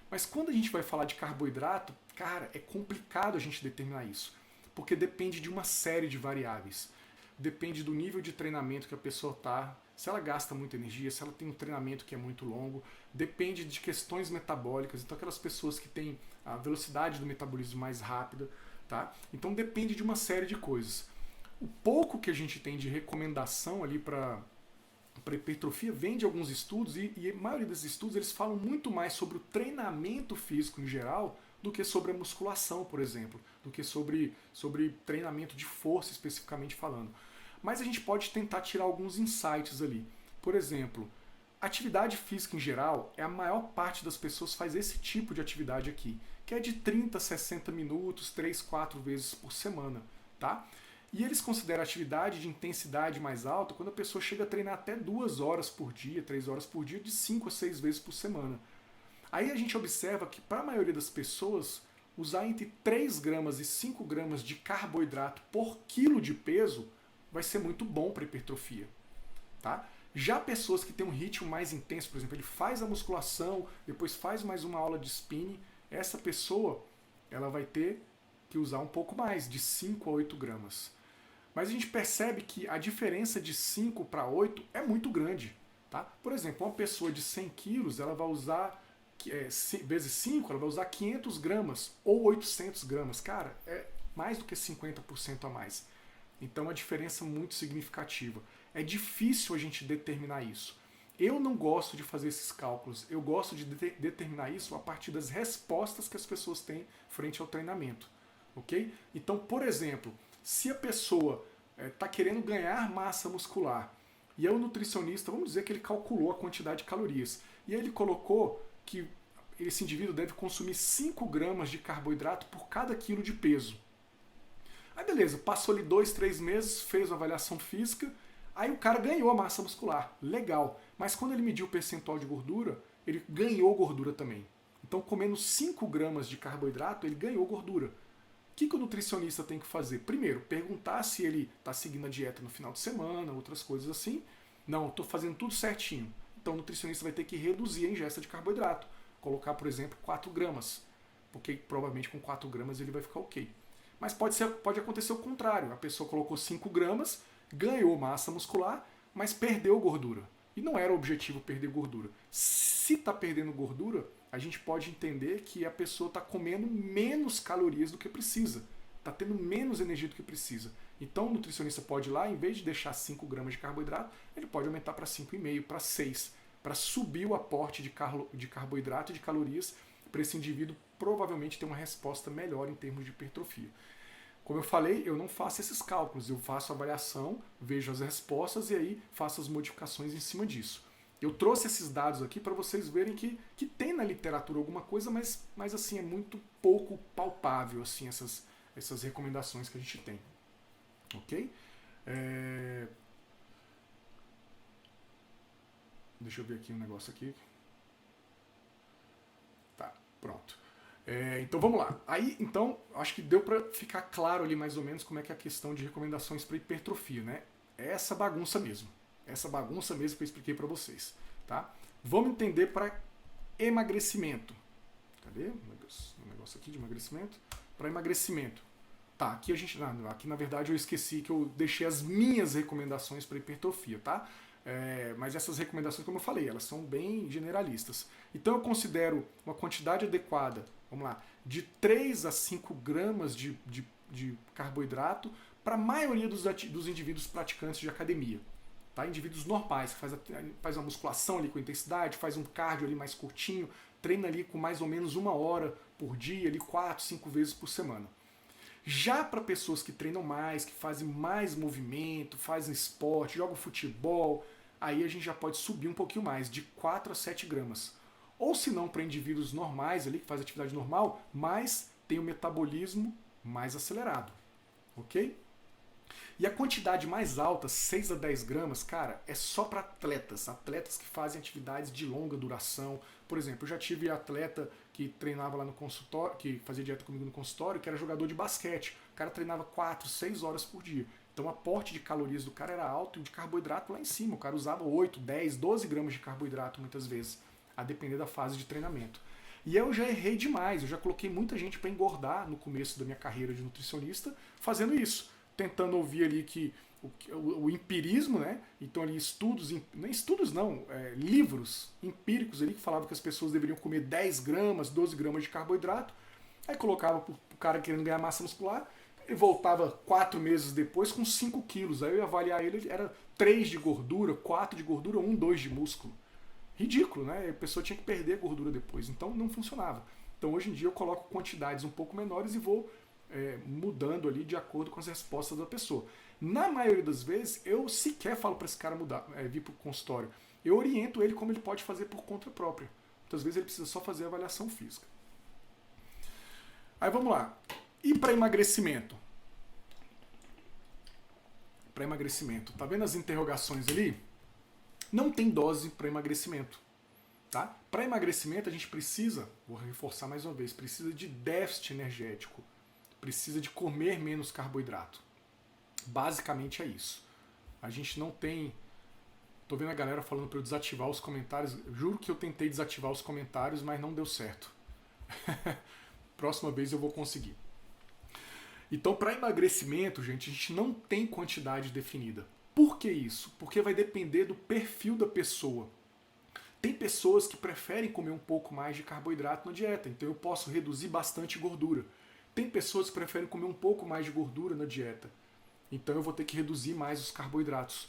S1: Mas quando a gente vai falar de carboidrato, cara, é complicado a gente determinar isso, porque depende de uma série de variáveis. Depende do nível de treinamento que a pessoa está, se ela gasta muita energia, se ela tem um treinamento que é muito longo, depende de questões metabólicas, então aquelas pessoas que têm a velocidade do metabolismo mais rápida, tá? Então depende de uma série de coisas. O pouco que a gente tem de recomendação ali para hipertrofia vem de alguns estudos e a maioria desses estudos eles falam muito mais sobre o treinamento físico em geral do que sobre a musculação, por exemplo, do que sobre treinamento de força especificamente falando. Mas a gente pode tentar tirar alguns insights ali. Por exemplo, Atividade física em geral, a maior parte das pessoas faz esse tipo de atividade aqui, que é de 30 a 60 minutos, 3, 4 vezes por semana, tá? E eles consideram atividade de intensidade mais alta quando a pessoa chega a treinar até 2 horas por dia, 3 horas por dia, de 5 a 6 vezes por semana. Aí a gente observa que para a maioria das pessoas, usar entre 3 gramas e 5 gramas de carboidrato por quilo de peso vai ser muito bom para hipertrofia, tá? Já pessoas que têm um ritmo mais intenso, por exemplo, ele faz a musculação, depois faz mais uma aula de spinning, essa pessoa ela vai ter que usar um pouco mais, de 5 a 8 gramas. Mas a gente percebe que a diferença de 5 para 8 é muito grande. Tá? Por exemplo, uma pessoa de 100 quilos, ela vai usar, vezes 5, ela vai usar 500 gramas ou 800 gramas. Cara, é mais do que 50% a mais. Então é uma diferença muito significativa. É difícil a gente determinar isso. Eu não gosto de fazer esses cálculos. Eu gosto de determinar isso a partir das respostas que as pessoas têm frente ao treinamento. Ok? Então, por exemplo, se a pessoa está querendo ganhar massa muscular e é o nutricionista, vamos dizer que ele calculou a quantidade de calorias e aí ele colocou que esse indivíduo deve consumir 5 gramas de carboidrato por cada quilo de peso. Aí beleza, passou ali 2, 3 meses, fez uma avaliação física, aí o cara ganhou a massa muscular, legal. Mas quando ele mediu o percentual de gordura, ele ganhou gordura também. Então comendo 5 gramas de carboidrato, ele ganhou gordura. O que o nutricionista tem que fazer? Primeiro, perguntar se ele está seguindo a dieta no final de semana, outras coisas assim. Não, estou fazendo tudo certinho. Então o nutricionista vai ter que reduzir a ingesta de carboidrato. Colocar, por exemplo, 4 gramas. Porque provavelmente com 4 gramas ele vai ficar ok. Mas pode acontecer o contrário. A pessoa colocou 5 gramas, ganhou massa muscular, mas perdeu gordura. E não era o objetivo perder gordura. Se está perdendo gordura, a gente pode entender que a pessoa está comendo menos calorias do que precisa. Está tendo menos energia do que precisa. Então o nutricionista pode ir lá, em vez de deixar 5 gramas de carboidrato, ele pode aumentar para 5,5, para 6, para subir o aporte de carboidrato e de calorias para esse indivíduo provavelmente ter uma resposta melhor em termos de hipertrofia. Como eu falei, eu não faço esses cálculos, eu faço a avaliação, vejo as respostas e aí faço as modificações em cima disso. Eu trouxe esses dados aqui para vocês verem que tem na literatura alguma coisa, mas assim, é muito pouco palpável assim, essas recomendações que a gente tem. Ok? Deixa eu ver aqui um negócio aqui. Tá, pronto. Então vamos lá. Aí, então, acho que deu para ficar claro ali mais ou menos como é que é a questão de recomendações para hipertrofia, né? É essa bagunça mesmo. Essa bagunça mesmo que eu expliquei para vocês, tá? Vamos entender para emagrecimento. Cadê o negócio aqui de emagrecimento? Para emagrecimento. Tá, aqui aqui na verdade eu esqueci que eu deixei as minhas recomendações para hipertrofia, tá? Mas essas recomendações, como eu falei, elas são bem generalistas. Então eu considero uma quantidade adequada, vamos lá, de 3 a 5 gramas de carboidrato para a maioria dos indivíduos praticantes de academia. Tá? Indivíduos normais, que faz uma musculação ali com intensidade, faz um cardio ali mais curtinho, treina ali com mais ou menos 1 hora por dia, ali 4, 5 vezes por semana. Já para pessoas que treinam mais, que fazem mais movimento, fazem esporte, jogam futebol, aí a gente já pode subir um pouquinho mais, de 4 a 7 gramas. Ou se não, para indivíduos normais ali, que fazem atividade normal, mas tem o metabolismo mais acelerado. Ok? E a quantidade mais alta, 6 a 10 gramas, cara, é só para atletas que fazem atividades de longa duração. Por exemplo, eu já tive atleta que treinava lá no consultório, que fazia dieta comigo no consultório, que era jogador de basquete. O cara treinava 4, 6 horas por dia. Então o aporte de calorias do cara era alto e o de carboidrato lá em cima. O cara usava 8, 10, 12 gramas de carboidrato muitas vezes, a depender da fase de treinamento. E eu já errei demais, eu já coloquei muita gente para engordar no começo da minha carreira de nutricionista fazendo isso. Tentando ouvir ali que o empirismo, né? Então ali livros empíricos ali que falavam que as pessoas deveriam comer 10 gramas, 12 gramas de carboidrato. Aí colocava pro cara querendo ganhar massa muscular, ele voltava 4 meses depois com 5 quilos. Aí eu ia avaliar ele, era 3 de gordura, 4 de gordura, 1, 2 de músculo. Ridículo, né? A pessoa tinha que perder gordura depois, então não funcionava. Então hoje em dia eu coloco quantidades um pouco menores e vou mudando ali de acordo com as respostas da pessoa. Na maioria das vezes, eu sequer falo para esse cara vir para o consultório. eu oriento ele como ele pode fazer por conta própria. Muitas vezes ele precisa só fazer a avaliação física. Aí vamos lá. E para emagrecimento? Para emagrecimento, tá vendo as interrogações ali? Não tem dose para emagrecimento. Tá? Para emagrecimento a gente precisa, vou reforçar mais uma vez, precisa de déficit energético, precisa de comer menos carboidrato. Basicamente é isso. A gente não tem... Tô vendo a galera falando para eu desativar os comentários. Juro que eu tentei desativar os comentários, mas não deu certo. Próxima vez eu vou conseguir. Então, para emagrecimento, gente, a gente não tem quantidade definida. Por que isso? Porque vai depender do perfil da pessoa. Tem pessoas que preferem comer um pouco mais de carboidrato na dieta, então eu posso reduzir bastante gordura. Tem pessoas que preferem comer um pouco mais de gordura na dieta, então eu vou ter que reduzir mais os carboidratos.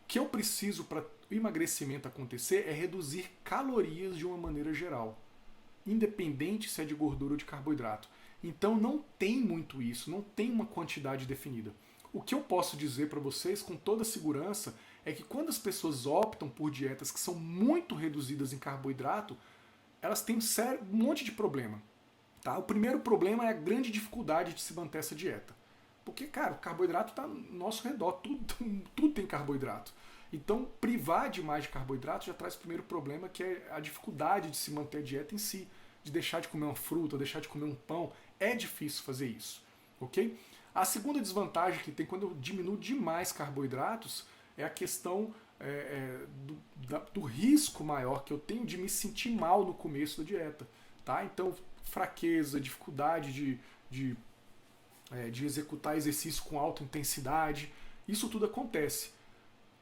S1: O que eu preciso para o emagrecimento acontecer é reduzir calorias de uma maneira geral, independente se é de gordura ou de carboidrato. Então não tem muito isso, não tem uma quantidade definida. O que eu posso dizer para vocês com toda segurança é que quando as pessoas optam por dietas que são muito reduzidas em carboidrato, elas têm um monte de problema. Tá? O primeiro problema é a grande dificuldade de se manter essa dieta. Porque, cara, o carboidrato está no nosso redor, tudo tem carboidrato. Então, privar demais de carboidrato já traz o primeiro problema, que é a dificuldade de se manter a dieta em si. De deixar de comer uma fruta, deixar de comer um pão. É difícil fazer isso. Ok? A segunda desvantagem que tem quando eu diminuo demais carboidratos é a questão do risco maior que eu tenho de me sentir mal no começo da dieta. Tá? Então, fraqueza, dificuldade de executar exercício com alta intensidade, isso tudo acontece.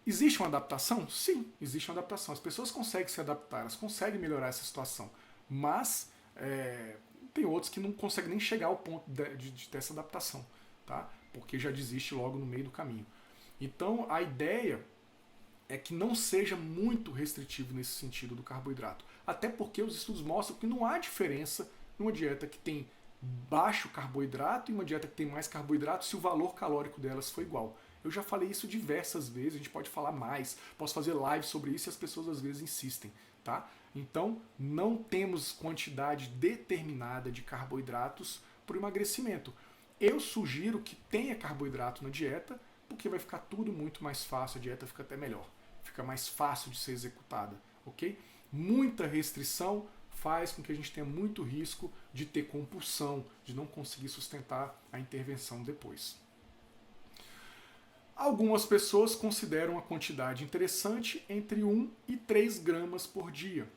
S1: Existe uma adaptação? Sim, existe uma adaptação. As pessoas conseguem se adaptar, elas conseguem melhorar essa situação. Mas tem outros que não conseguem nem chegar ao ponto de ter essa adaptação. Tá? Porque já desiste logo no meio do caminho. Então a ideia é que não seja muito restritivo nesse sentido do carboidrato. Até porque os estudos mostram que não há diferença numa dieta que tem baixo carboidrato e uma dieta que tem mais carboidrato se o valor calórico delas for igual. Eu já falei isso diversas vezes, a gente pode falar mais, posso fazer live sobre isso e as pessoas às vezes insistem. Tá? Então não temos quantidade determinada de carboidratos para o emagrecimento. Eu sugiro que tenha carboidrato na dieta, porque vai ficar tudo muito mais fácil, a dieta fica até melhor, fica mais fácil de ser executada, ok? Muita restrição faz com que a gente tenha muito risco de ter compulsão, de não conseguir sustentar a intervenção depois. Algumas pessoas consideram a quantidade interessante entre 1 e 3 gramas por dia,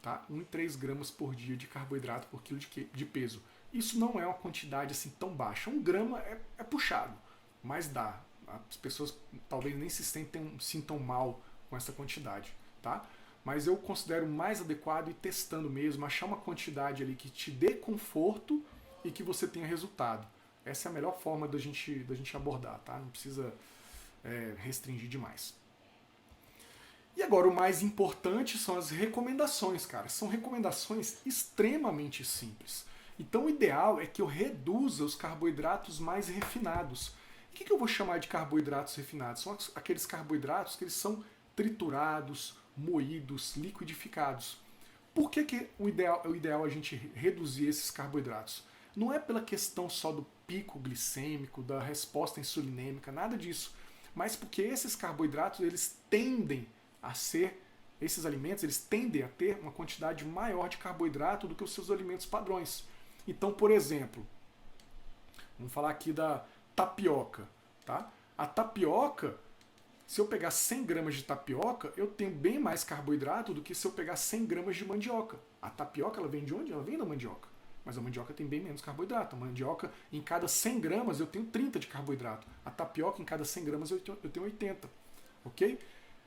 S1: tá? 1 e 3 gramas por dia de carboidrato por quilo de peso. Isso não é uma quantidade assim tão baixa. 1 grama é puxado, mas dá. As pessoas talvez nem se sintam mal com essa quantidade, tá? Mas eu considero mais adequado ir testando mesmo, achar uma quantidade ali que te dê conforto e que você tenha resultado. Essa é a melhor forma da gente abordar, tá? Não precisa restringir demais. E agora o mais importante são as recomendações, cara. São recomendações extremamente simples. Então o ideal é que eu reduza os carboidratos mais refinados. O que eu vou chamar de carboidratos refinados? São aqueles carboidratos que eles são triturados, moídos, liquidificados. Por que o ideal é a gente reduzir esses carboidratos? Não é pela questão só do pico glicêmico, da resposta insulinêmica, nada disso. Mas porque esses carboidratos, esses alimentos, eles tendem a ter uma quantidade maior de carboidrato do que os seus alimentos padrões. Então, por exemplo, vamos falar aqui da tapioca. Tá? A tapioca, se eu pegar 100 gramas de tapioca, eu tenho bem mais carboidrato do que se eu pegar 100 gramas de mandioca. A tapioca, ela vem de onde? Ela vem da mandioca. Mas a mandioca tem bem menos carboidrato. A mandioca, em cada 100 gramas, eu tenho 30 de carboidrato. A tapioca, em cada 100 gramas, eu tenho 80. Ok?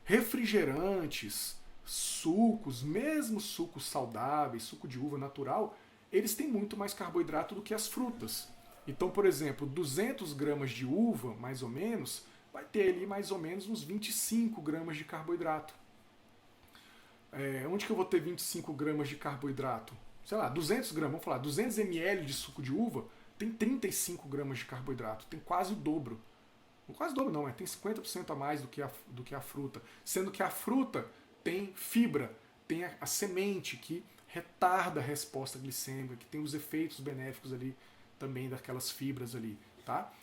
S1: Refrigerantes, sucos, mesmo sucos saudáveis, suco de uva natural, eles têm muito mais carboidrato do que as frutas. Então, por exemplo, 200 gramas de uva, mais ou menos, vai ter ali mais ou menos uns 25 gramas de carboidrato. Onde que eu vou ter 25 gramas de carboidrato? Sei lá, 200 gramas, vamos falar, 200 ml de suco de uva tem 35 gramas de carboidrato, tem quase o dobro. Quase o dobro não, tem 50% a mais do que a fruta. Sendo que a fruta tem fibra, tem a semente que retarda a resposta glicêmica, que tem os efeitos benéficos ali também daquelas fibras ali, tá?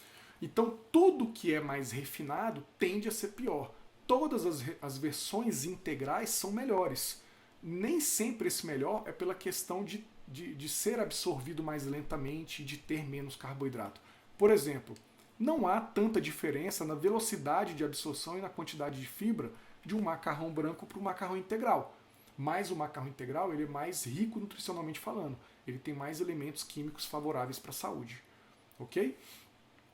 S1: Então tudo que é mais refinado tende a ser pior. Todas as versões integrais são melhores. Nem sempre esse melhor é pela questão de ser absorvido mais lentamente e de ter menos carboidrato. Por exemplo, não há tanta diferença na velocidade de absorção e na quantidade de fibra de um macarrão branco para um macarrão integral. Mas o macarrão integral ele é mais rico nutricionalmente falando. Ele tem mais elementos químicos favoráveis para a saúde. Ok?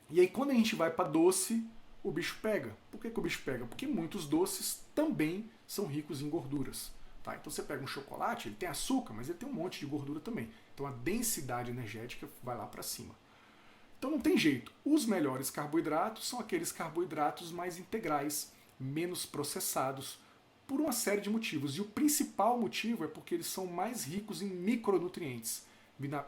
S1: E aí quando a gente vai para doce, o bicho pega. Por que o bicho pega? Porque muitos doces também são ricos em gorduras. Tá? Então você pega um chocolate, ele tem açúcar, mas ele tem um monte de gordura também. Então a densidade energética vai lá para cima. Então não tem jeito. Os melhores carboidratos são aqueles carboidratos mais integrais, menos processados, por uma série de motivos. E o principal motivo é porque eles são mais ricos em micronutrientes,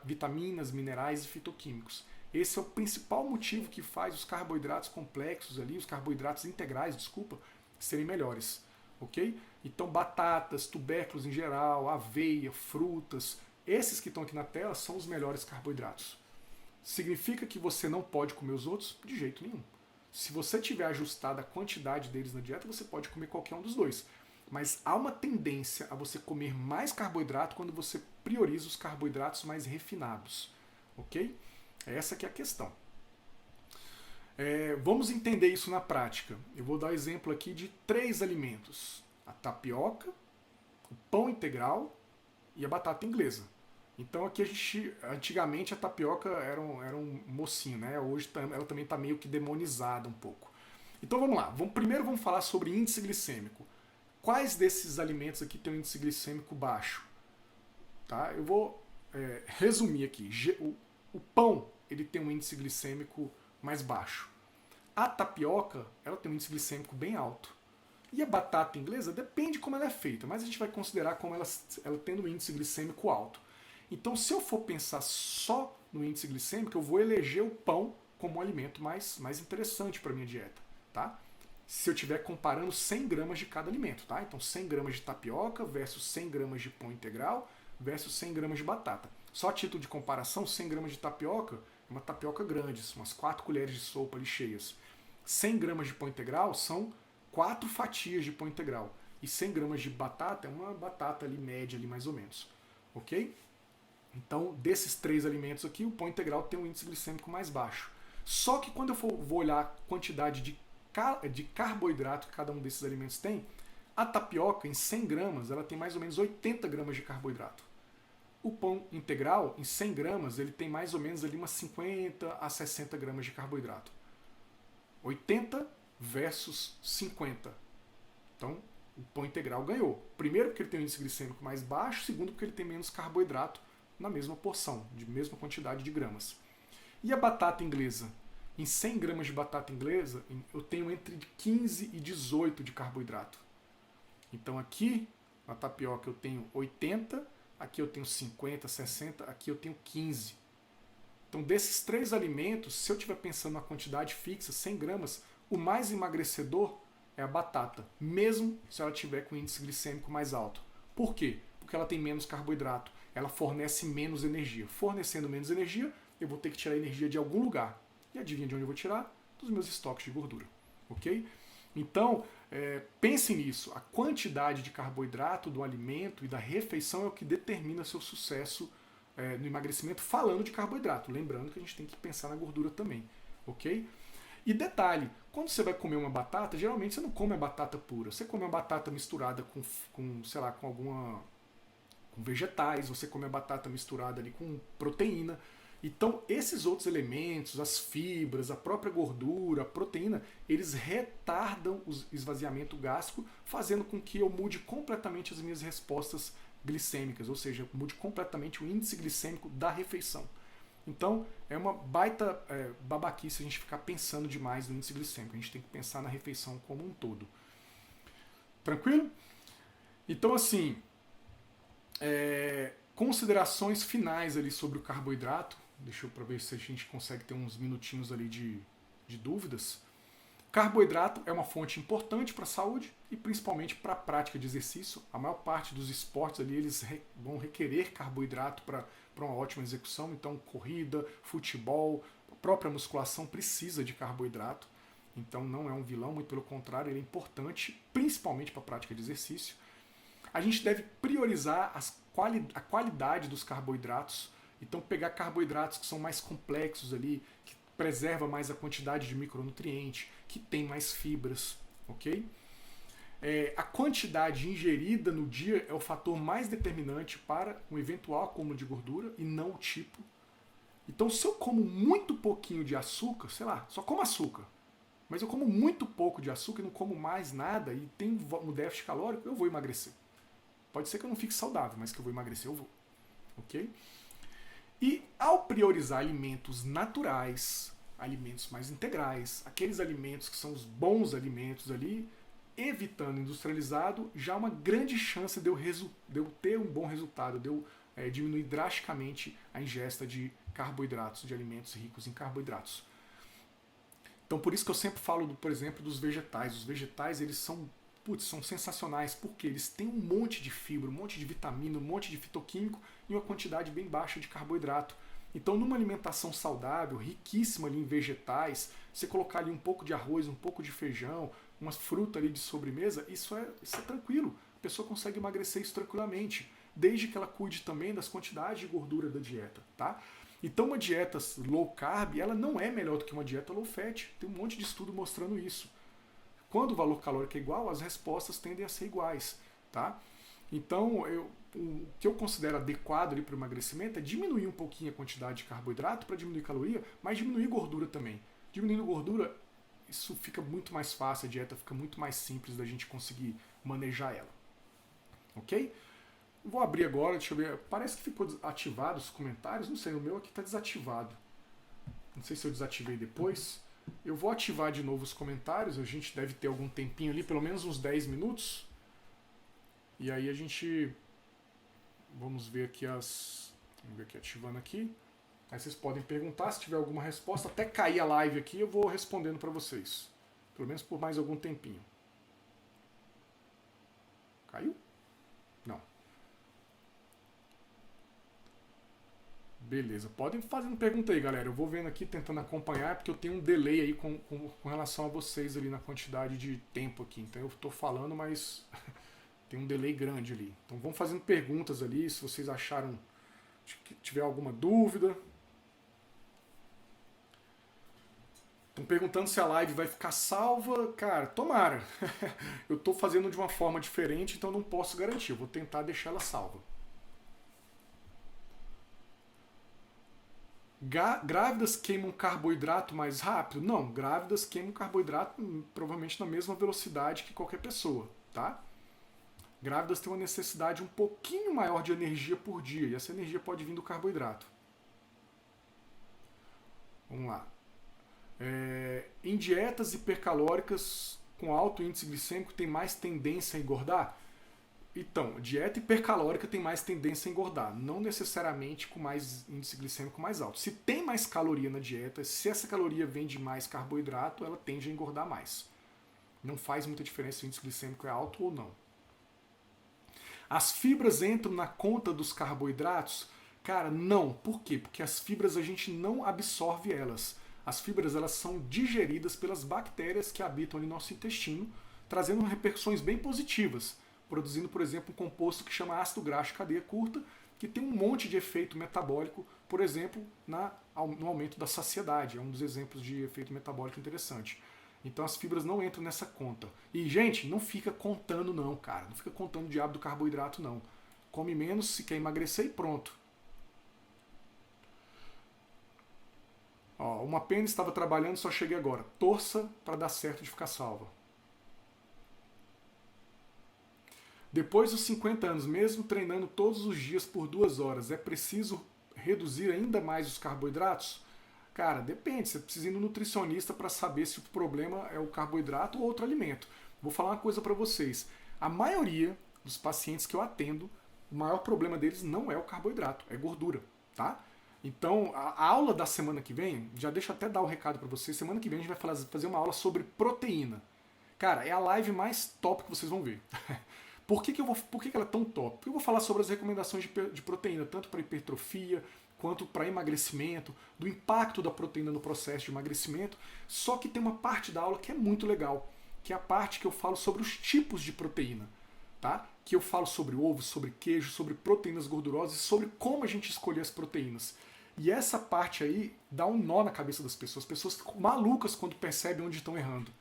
S1: vitaminas, minerais e fitoquímicos. Esse é o principal motivo que faz os carboidratos complexos ali, os carboidratos integrais, desculpa, serem melhores. Ok? Então batatas, tubérculos em geral, aveia, frutas, esses que estão aqui na tela são os melhores carboidratos. Significa que você não pode comer os outros? De jeito nenhum. Se você tiver ajustado a quantidade deles na dieta, você pode comer qualquer um dos dois. Mas há uma tendência a você comer mais carboidrato quando você prioriza os carboidratos mais refinados. Ok? Essa que é a questão. Vamos entender isso na prática. Eu vou dar exemplo aqui de 3 alimentos. A tapioca, o pão integral e a batata inglesa. Então aqui antigamente a tapioca era um mocinho, né? Hoje ela também está meio que demonizada um pouco. Então vamos lá. Primeiro vamos falar sobre índice glicêmico. Quais desses alimentos aqui tem um índice glicêmico baixo? Tá? Eu vou resumir aqui. O pão ele tem um índice glicêmico mais baixo. A tapioca ela tem um índice glicêmico bem alto. E a batata inglesa depende como ela é feita, mas a gente vai considerar como ela tendo um índice glicêmico alto. Então, se eu for pensar só no índice glicêmico, eu vou eleger o pão como um alimento mais interessante para a minha dieta. Tá? Se eu estiver comparando 100 gramas de cada alimento. Tá? Então, 100 gramas de tapioca versus 100 gramas de pão integral versus 100 gramas de batata. Só a título de comparação, 100 gramas de tapioca é uma tapioca grande, umas 4 colheres de sopa ali cheias. 100 gramas de pão integral são 4 fatias de pão integral. E 100 gramas de batata é uma batata ali média, ali mais ou menos. Ok? Então, desses 3 alimentos aqui, o pão integral tem um índice glicêmico mais baixo. Só que quando eu vou olhar a quantidade de carboidrato que cada um desses alimentos tem, a tapioca, em 100 gramas, ela tem mais ou menos 80 gramas de carboidrato. O pão integral, em 100 gramas, ele tem mais ou menos ali umas 50 a 60 gramas de carboidrato. 80 versus 50. Então, o pão integral ganhou. Primeiro porque ele tem um índice glicêmico mais baixo, segundo porque ele tem menos carboidrato na mesma porção, de mesma quantidade de gramas. E a batata inglesa? Em 100 gramas de batata inglesa, eu tenho entre 15 e 18 de carboidrato. Então aqui, na tapioca, eu tenho 80, aqui eu tenho 50, 60, aqui eu tenho 15. Então desses 3 alimentos, se eu estiver pensando na quantidade fixa, 100 gramas, o mais emagrecedor é a batata, mesmo se ela tiver com índice glicêmico mais alto. Por quê? Porque ela tem menos carboidrato, ela fornece menos energia. Fornecendo menos energia, eu vou ter que tirar energia de algum lugar. E adivinha de onde eu vou tirar? Dos meus estoques de gordura. Ok? Então, pense nisso. A quantidade de carboidrato do alimento e da refeição é o que determina seu sucesso no emagrecimento, falando de carboidrato. Lembrando que a gente tem que pensar na gordura também. Ok? E detalhe, quando você vai comer uma batata, geralmente você não come a batata pura. Você come a batata misturada com sei lá, com vegetais, você come a batata misturada ali com proteína. Então, esses outros elementos, as fibras, a própria gordura, a proteína, eles retardam o esvaziamento gástrico, fazendo com que eu mude completamente as minhas respostas glicêmicas, ou seja, mude completamente o índice glicêmico da refeição. Então, é uma baita babaquice a gente ficar pensando demais no índice glicêmico. A gente tem que pensar na refeição como um todo. Tranquilo? Então, assim, considerações finais ali sobre o carboidrato. Deixa eu ver se a gente consegue ter uns minutinhos ali de dúvidas. Carboidrato é uma fonte importante para a saúde e principalmente para a prática de exercício. A maior parte dos esportes ali eles vão requerer carboidrato para uma ótima execução. Então, corrida, futebol, a própria musculação precisa de carboidrato. Então, não é um vilão, muito pelo contrário, ele é importante, principalmente para a prática de exercício. A gente deve priorizar a qualidade dos carboidratos. Então, pegar carboidratos que são mais complexos ali, que preserva mais a quantidade de micronutrientes, que tem mais fibras, ok? A quantidade ingerida no dia é o fator mais determinante para um eventual acúmulo de gordura e não o tipo. Então, se eu como muito pouquinho de açúcar, sei lá, só como açúcar, mas eu como muito pouco de açúcar e não como mais nada e tenho um déficit calórico, eu vou emagrecer. Pode ser que eu não fique saudável, mas que eu vou emagrecer, eu vou. Ok? E ao priorizar alimentos naturais, alimentos mais integrais, aqueles alimentos que são os bons alimentos ali, evitando industrializado, já há uma grande chance de eu ter um bom resultado, de eu diminuir drasticamente a ingesta de carboidratos, de alimentos ricos em carboidratos. Então por isso que eu sempre falo, por exemplo, dos vegetais. Os vegetais eles são sensacionais, porque eles têm um monte de fibra, um monte de vitamina, um monte de fitoquímico e uma quantidade bem baixa de carboidrato. Então, numa alimentação saudável, riquíssima ali em vegetais, você colocar ali um pouco de arroz, um pouco de feijão, uma fruta ali de sobremesa, isso é tranquilo. A pessoa consegue emagrecer isso tranquilamente, desde que ela cuide também das quantidades de gordura da dieta, tá? Então, uma dieta low carb, ela não é melhor do que uma dieta low fat. Tem um monte de estudo mostrando isso. Quando o valor calórico é igual, as respostas tendem a ser iguais, tá? Então, o que eu considero adequado para o emagrecimento é diminuir um pouquinho a quantidade de carboidrato para diminuir caloria, mas diminuir gordura também. Diminuindo gordura, isso fica muito mais fácil, a dieta fica muito mais simples da gente conseguir manejar ela. Ok? Vou abrir agora, deixa eu ver, parece que ficou ativado os comentários, não sei, o meu aqui está desativado. Não sei se eu desativei depois. Eu vou ativar de novo os comentários, a gente deve ter algum tempinho ali, pelo menos uns 10 minutos. E aí a gente... Vamos ver aqui Vamos ver aqui, ativando aqui. Aí vocês podem perguntar, se tiver alguma resposta, até cair a live aqui, eu vou respondendo para vocês. Pelo menos por mais algum tempinho. Caiu? Não. Beleza, podem fazendo pergunta aí, galera. Eu vou vendo aqui, tentando acompanhar, porque eu tenho um delay aí com relação a vocês ali na quantidade de tempo aqui. Então eu estou falando, mas tem um delay grande ali. Então vão fazendo perguntas ali, se vocês acharam que tiver alguma dúvida. Estão perguntando se a live vai ficar salva. Cara, tomara. Eu estou fazendo de uma forma diferente, então não posso garantir. Eu vou tentar deixar ela salva. Grávidas queimam carboidrato mais rápido? Não, grávidas queimam carboidrato provavelmente na mesma velocidade que qualquer pessoa, tá? Grávidas têm uma necessidade um pouquinho maior de energia por dia, e essa energia pode vir do carboidrato. Vamos lá. Em dietas hipercalóricas com alto índice glicêmico tem mais tendência a engordar? Então, dieta hipercalórica tem mais tendência a engordar, não necessariamente com mais índice glicêmico mais alto. Se tem mais caloria na dieta, se essa caloria vem de mais carboidrato, ela tende a engordar mais. Não faz muita diferença se o índice glicêmico é alto ou não. As fibras entram na conta dos carboidratos? Cara, não. Por quê? Porque as fibras a gente não absorve elas. As fibras elas são digeridas pelas bactérias que habitam ali no nosso intestino, trazendo repercussões bem positivas, produzindo, por exemplo, um composto que chama ácido graxo de cadeia curta, que tem um monte de efeito metabólico, por exemplo, no aumento da saciedade. É um dos exemplos de efeito metabólico interessante. Então as fibras não entram nessa conta. E, gente, não fica contando não, cara. Não fica contando o diabo do carboidrato, não. Come menos se quer emagrecer e pronto. Ó, uma pena, estava trabalhando, só cheguei agora. Torça para dar certo de ficar salva. Depois dos 50 anos, mesmo treinando todos os dias por 2 horas, é preciso reduzir ainda mais os carboidratos? Cara, depende. Você precisa ir no nutricionista para saber se o problema é o carboidrato ou outro alimento. Vou falar uma coisa para vocês. A maioria dos pacientes que eu atendo, o maior problema deles não é o carboidrato, é gordura, tá? Então, a aula da semana que vem, já deixa eu até dar o recado para vocês, semana que vem a gente vai fazer uma aula sobre proteína. Cara, é a live mais top que vocês vão ver. Por que ela é tão top? Porque eu vou falar sobre as recomendações de proteína, tanto para hipertrofia, quanto para emagrecimento, do impacto da proteína no processo de emagrecimento. Só que tem uma parte da aula que é muito legal, que é a parte que eu falo sobre os tipos de proteína. Tá? Que eu falo sobre ovos, sobre queijo, sobre proteínas gordurosas e sobre como a gente escolher as proteínas. E essa parte aí dá um nó na cabeça das pessoas. As pessoas ficam malucas quando percebem onde estão errando.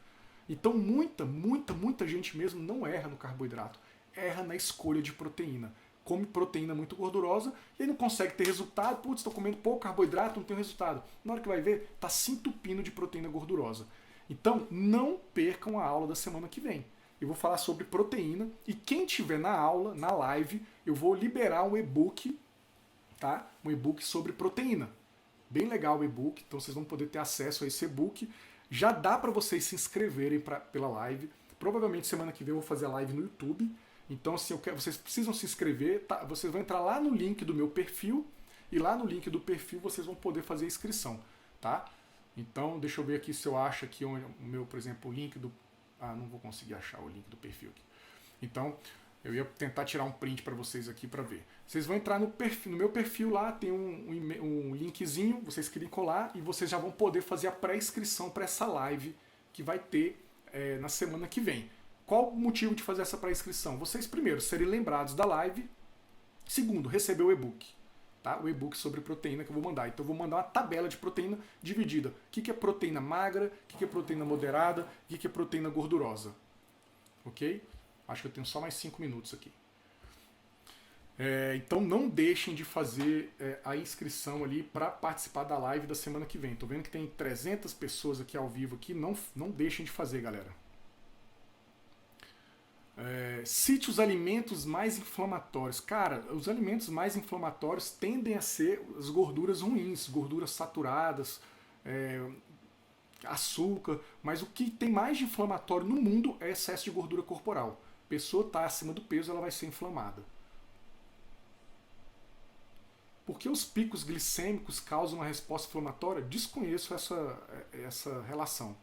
S1: Então muita gente mesmo não erra no carboidrato. Erra na escolha de proteína. Come proteína muito gordurosa e aí não consegue ter resultado. Putz, estou comendo pouco carboidrato, não tenho resultado. Na hora que vai ver, está se entupindo de proteína gordurosa. Então não percam a aula da semana que vem. Eu vou falar sobre proteína e quem tiver na aula, na live, eu vou liberar um e-book, tá? Um e-book sobre proteína. Bem legal o e-book, então vocês vão poder ter acesso a esse e-book. Já dá para vocês se inscreverem pela live. Provavelmente semana que vem eu vou fazer a live no YouTube. Então, assim, vocês precisam se inscrever. Tá? Vocês vão entrar lá no link do meu perfil e lá no link do perfil vocês vão poder fazer a inscrição, tá? Então, deixa eu ver aqui se eu acho aqui o meu, por exemplo, o link do... Ah, não vou conseguir achar o link do perfil aqui. Então, eu ia tentar tirar um print para vocês aqui para ver. Vocês vão entrar no meu perfil lá, tem um linkzinho, vocês clicam lá e vocês já vão poder fazer a pré-inscrição para essa live que vai ter na semana que vem. Qual o motivo de fazer essa pré-inscrição? Vocês, primeiro, serem lembrados da live. Segundo, receber o e-book. Tá? O e-book sobre proteína que eu vou mandar. Então eu vou mandar uma tabela de proteína dividida. O que é proteína magra, o que é proteína moderada, o que é proteína gordurosa. Ok? Acho que eu tenho só mais 5 minutos aqui. Então não deixem de fazer a inscrição ali para participar da live da semana que vem. Estou vendo que tem 300 pessoas aqui ao vivo aqui. Não deixem de fazer, galera. Cite os alimentos mais inflamatórios. Cara, os alimentos mais inflamatórios tendem a ser as gorduras ruins, gorduras saturadas, açúcar, mas o que tem mais de inflamatório no mundo é excesso de gordura corporal. A pessoa está acima do peso, ela vai ser inflamada. Por que os picos glicêmicos causam uma resposta inflamatória? Desconheço essa relação.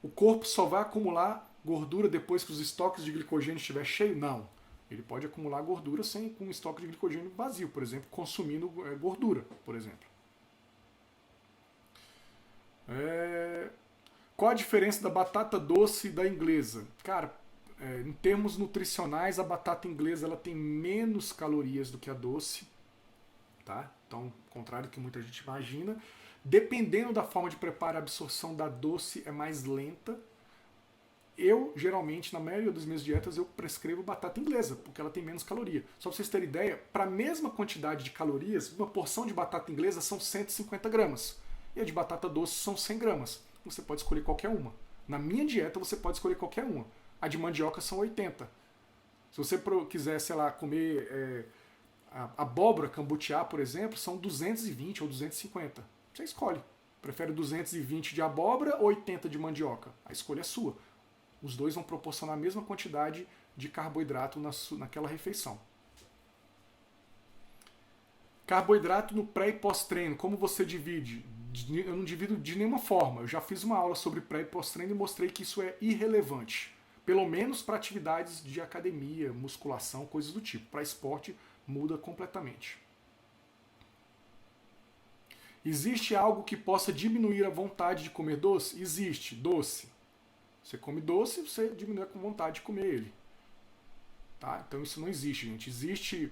S1: O corpo só vai acumular gordura depois que os estoques de glicogênio estiver cheio? Não. Ele pode acumular gordura com um estoque de glicogênio vazio, por exemplo, consumindo gordura, por exemplo. Qual a diferença da batata doce e da inglesa? Cara, em termos nutricionais, a batata inglesa ela tem menos calorias do que a doce, tá? Então, ao contrário do que muita gente imagina. Dependendo da forma de preparo, a absorção da doce é mais lenta. Eu, geralmente, na maioria das minhas dietas, eu prescrevo batata inglesa, porque ela tem menos caloria. Só para vocês terem ideia, para a mesma quantidade de calorias, uma porção de batata inglesa são 150 gramas. E a de batata doce são 100 gramas. Você pode escolher qualquer uma. Na minha dieta, você pode escolher qualquer uma. A de mandioca são 80. Se você quiser, sei lá, comer abóbora cambotiá, por exemplo, são 220 ou 250. Você escolhe. Prefere 220 de abóbora ou 80 de mandioca? A escolha é sua. Os dois vão proporcionar a mesma quantidade de carboidrato naquela refeição. Carboidrato no pré e pós-treino. Como você divide? Eu não divido de nenhuma forma. Eu já fiz uma aula sobre pré e pós-treino e mostrei que isso é irrelevante. Pelo menos para atividades de academia, musculação, coisas do tipo. Para esporte, muda completamente. Existe algo que possa diminuir a vontade de comer doce? Existe. Doce. Você come doce, você diminui a vontade de comer ele. Tá? Então isso não existe, gente. Existe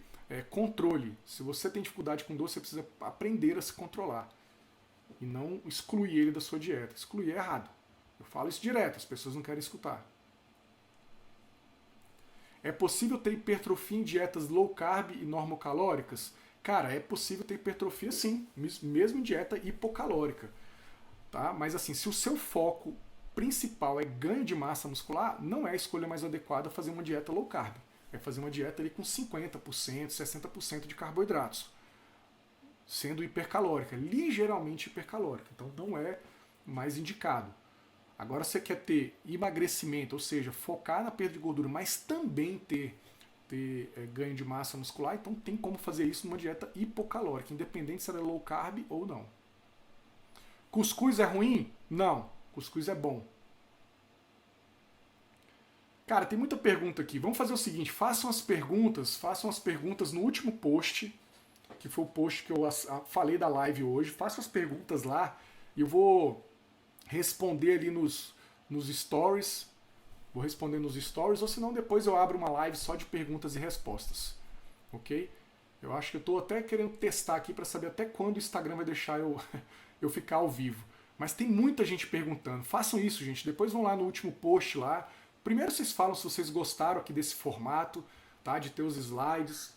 S1: controle. Se você tem dificuldade com doce, você precisa aprender a se controlar. E não excluir ele da sua dieta. Excluir é errado. Eu falo isso direto, as pessoas não querem escutar. É possível ter hipertrofia em dietas low carb e normocalóricas? Cara, é possível ter hipertrofia sim, mesmo em dieta hipocalórica. Tá? Mas assim, se o seu foco principal é ganho de massa muscular, não é a escolha mais adequada fazer uma dieta low carb. É fazer uma dieta ali com 50%, 60% de carboidratos. Sendo hipercalórica, ligeiramente hipercalórica. Então não é mais indicado. Agora você quer ter emagrecimento, ou seja, focar na perda de gordura, mas também ter ter ganho de massa muscular, então tem como fazer isso numa dieta hipocalórica, independente se ela é low carb ou não. Cuscuz é ruim? Não, cuscuz é bom. Cara, tem muita pergunta aqui. Vamos fazer o seguinte, façam as perguntas no último post, que foi o post que eu falei da live hoje. Façam as perguntas lá e eu vou responder ali nos stories. Vou responder nos stories, ou senão depois eu abro uma live só de perguntas e respostas. Ok? Eu acho que eu estou até querendo testar aqui para saber até quando o Instagram vai deixar eu ficar ao vivo. Mas tem muita gente perguntando. Façam isso, gente. Depois vão lá no último post lá. Primeiro vocês falam se vocês gostaram aqui desse formato, tá? De ter os slides.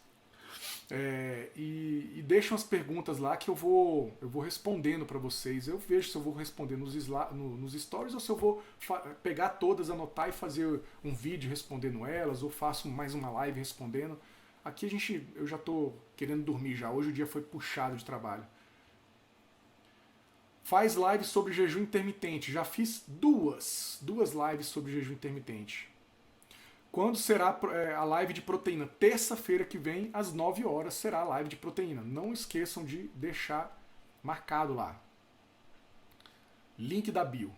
S1: E deixam as perguntas lá que eu vou respondendo para vocês. Eu vejo se eu vou responder nos stories ou se eu vou pegar todas, anotar e fazer um vídeo respondendo elas, ou faço mais uma live respondendo. Aqui eu já estou querendo dormir já. Hoje o dia foi puxado de trabalho. Faz live sobre jejum intermitente. Já fiz duas lives sobre jejum intermitente. Quando será a live de proteína? Terça-feira que vem, às 9 horas, será a live de proteína. Não esqueçam de deixar marcado lá. Link da bio.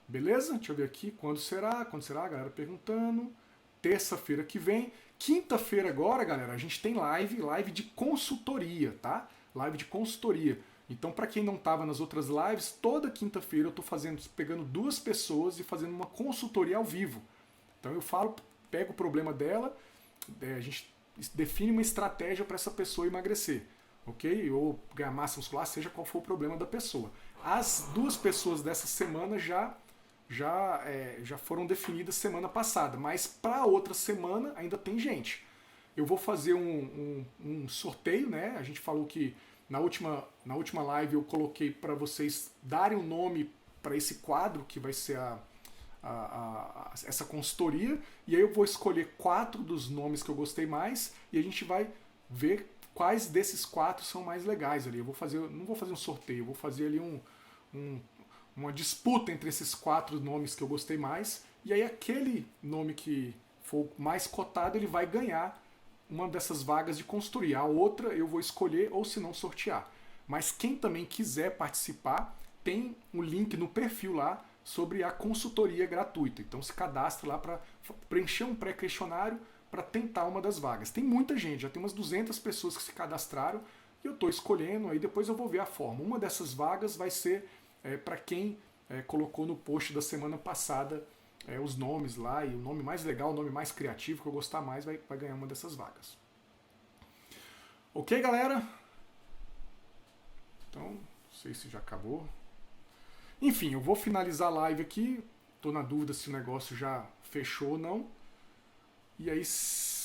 S1: Beleza? Deixa eu ver aqui. Quando será? Quando será? A galera perguntando. Terça-feira que vem. Quinta-feira agora, galera, a gente tem live de consultoria, tá? Live de consultoria. Então, para quem não estava nas outras lives, toda quinta-feira eu estou pegando 2 pessoas e fazendo uma consultoria ao vivo. Então eu pego o problema dela, a gente define uma estratégia para essa pessoa emagrecer, ok? Ou ganhar massa muscular, seja qual for o problema da pessoa. As 2 pessoas dessa semana já foram definidas semana passada, mas para outra semana ainda tem gente. Eu vou fazer um sorteio, né? A gente falou que na última live eu coloquei para vocês darem um nome para esse quadro que vai ser essa consultoria, e aí eu vou escolher 4 dos nomes que eu gostei mais e a gente vai ver quais desses 4 são mais legais ali. Não vou fazer um sorteio, eu vou fazer ali uma disputa entre esses 4 nomes que eu gostei mais, e aí aquele nome que for mais cotado ele vai ganhar uma dessas vagas de consultoria. A outra eu vou escolher ou se não sortear. Mas quem também quiser participar, tem um link no perfil lá sobre a consultoria gratuita. Então se cadastra lá para preencher um pré-questionário para tentar uma das vagas. Tem muita gente, já tem umas 200 pessoas que se cadastraram e eu estou escolhendo, aí depois eu vou ver a forma. Uma dessas vagas vai ser para quem colocou no post da semana passada os nomes lá, e o nome mais legal, o nome mais criativo, que eu gostar mais, vai ganhar uma dessas vagas. Ok, galera? Então, não sei se já acabou. Enfim, eu vou finalizar a live aqui. Tô na dúvida se o negócio já fechou ou não. E aí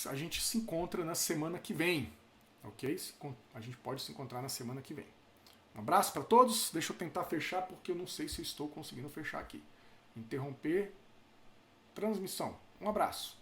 S1: a gente se encontra na semana que vem. Ok? A gente pode se encontrar na semana que vem. Um abraço para todos. Deixa eu tentar fechar porque eu não sei se estou conseguindo fechar aqui. Interromper transmissão. Um abraço.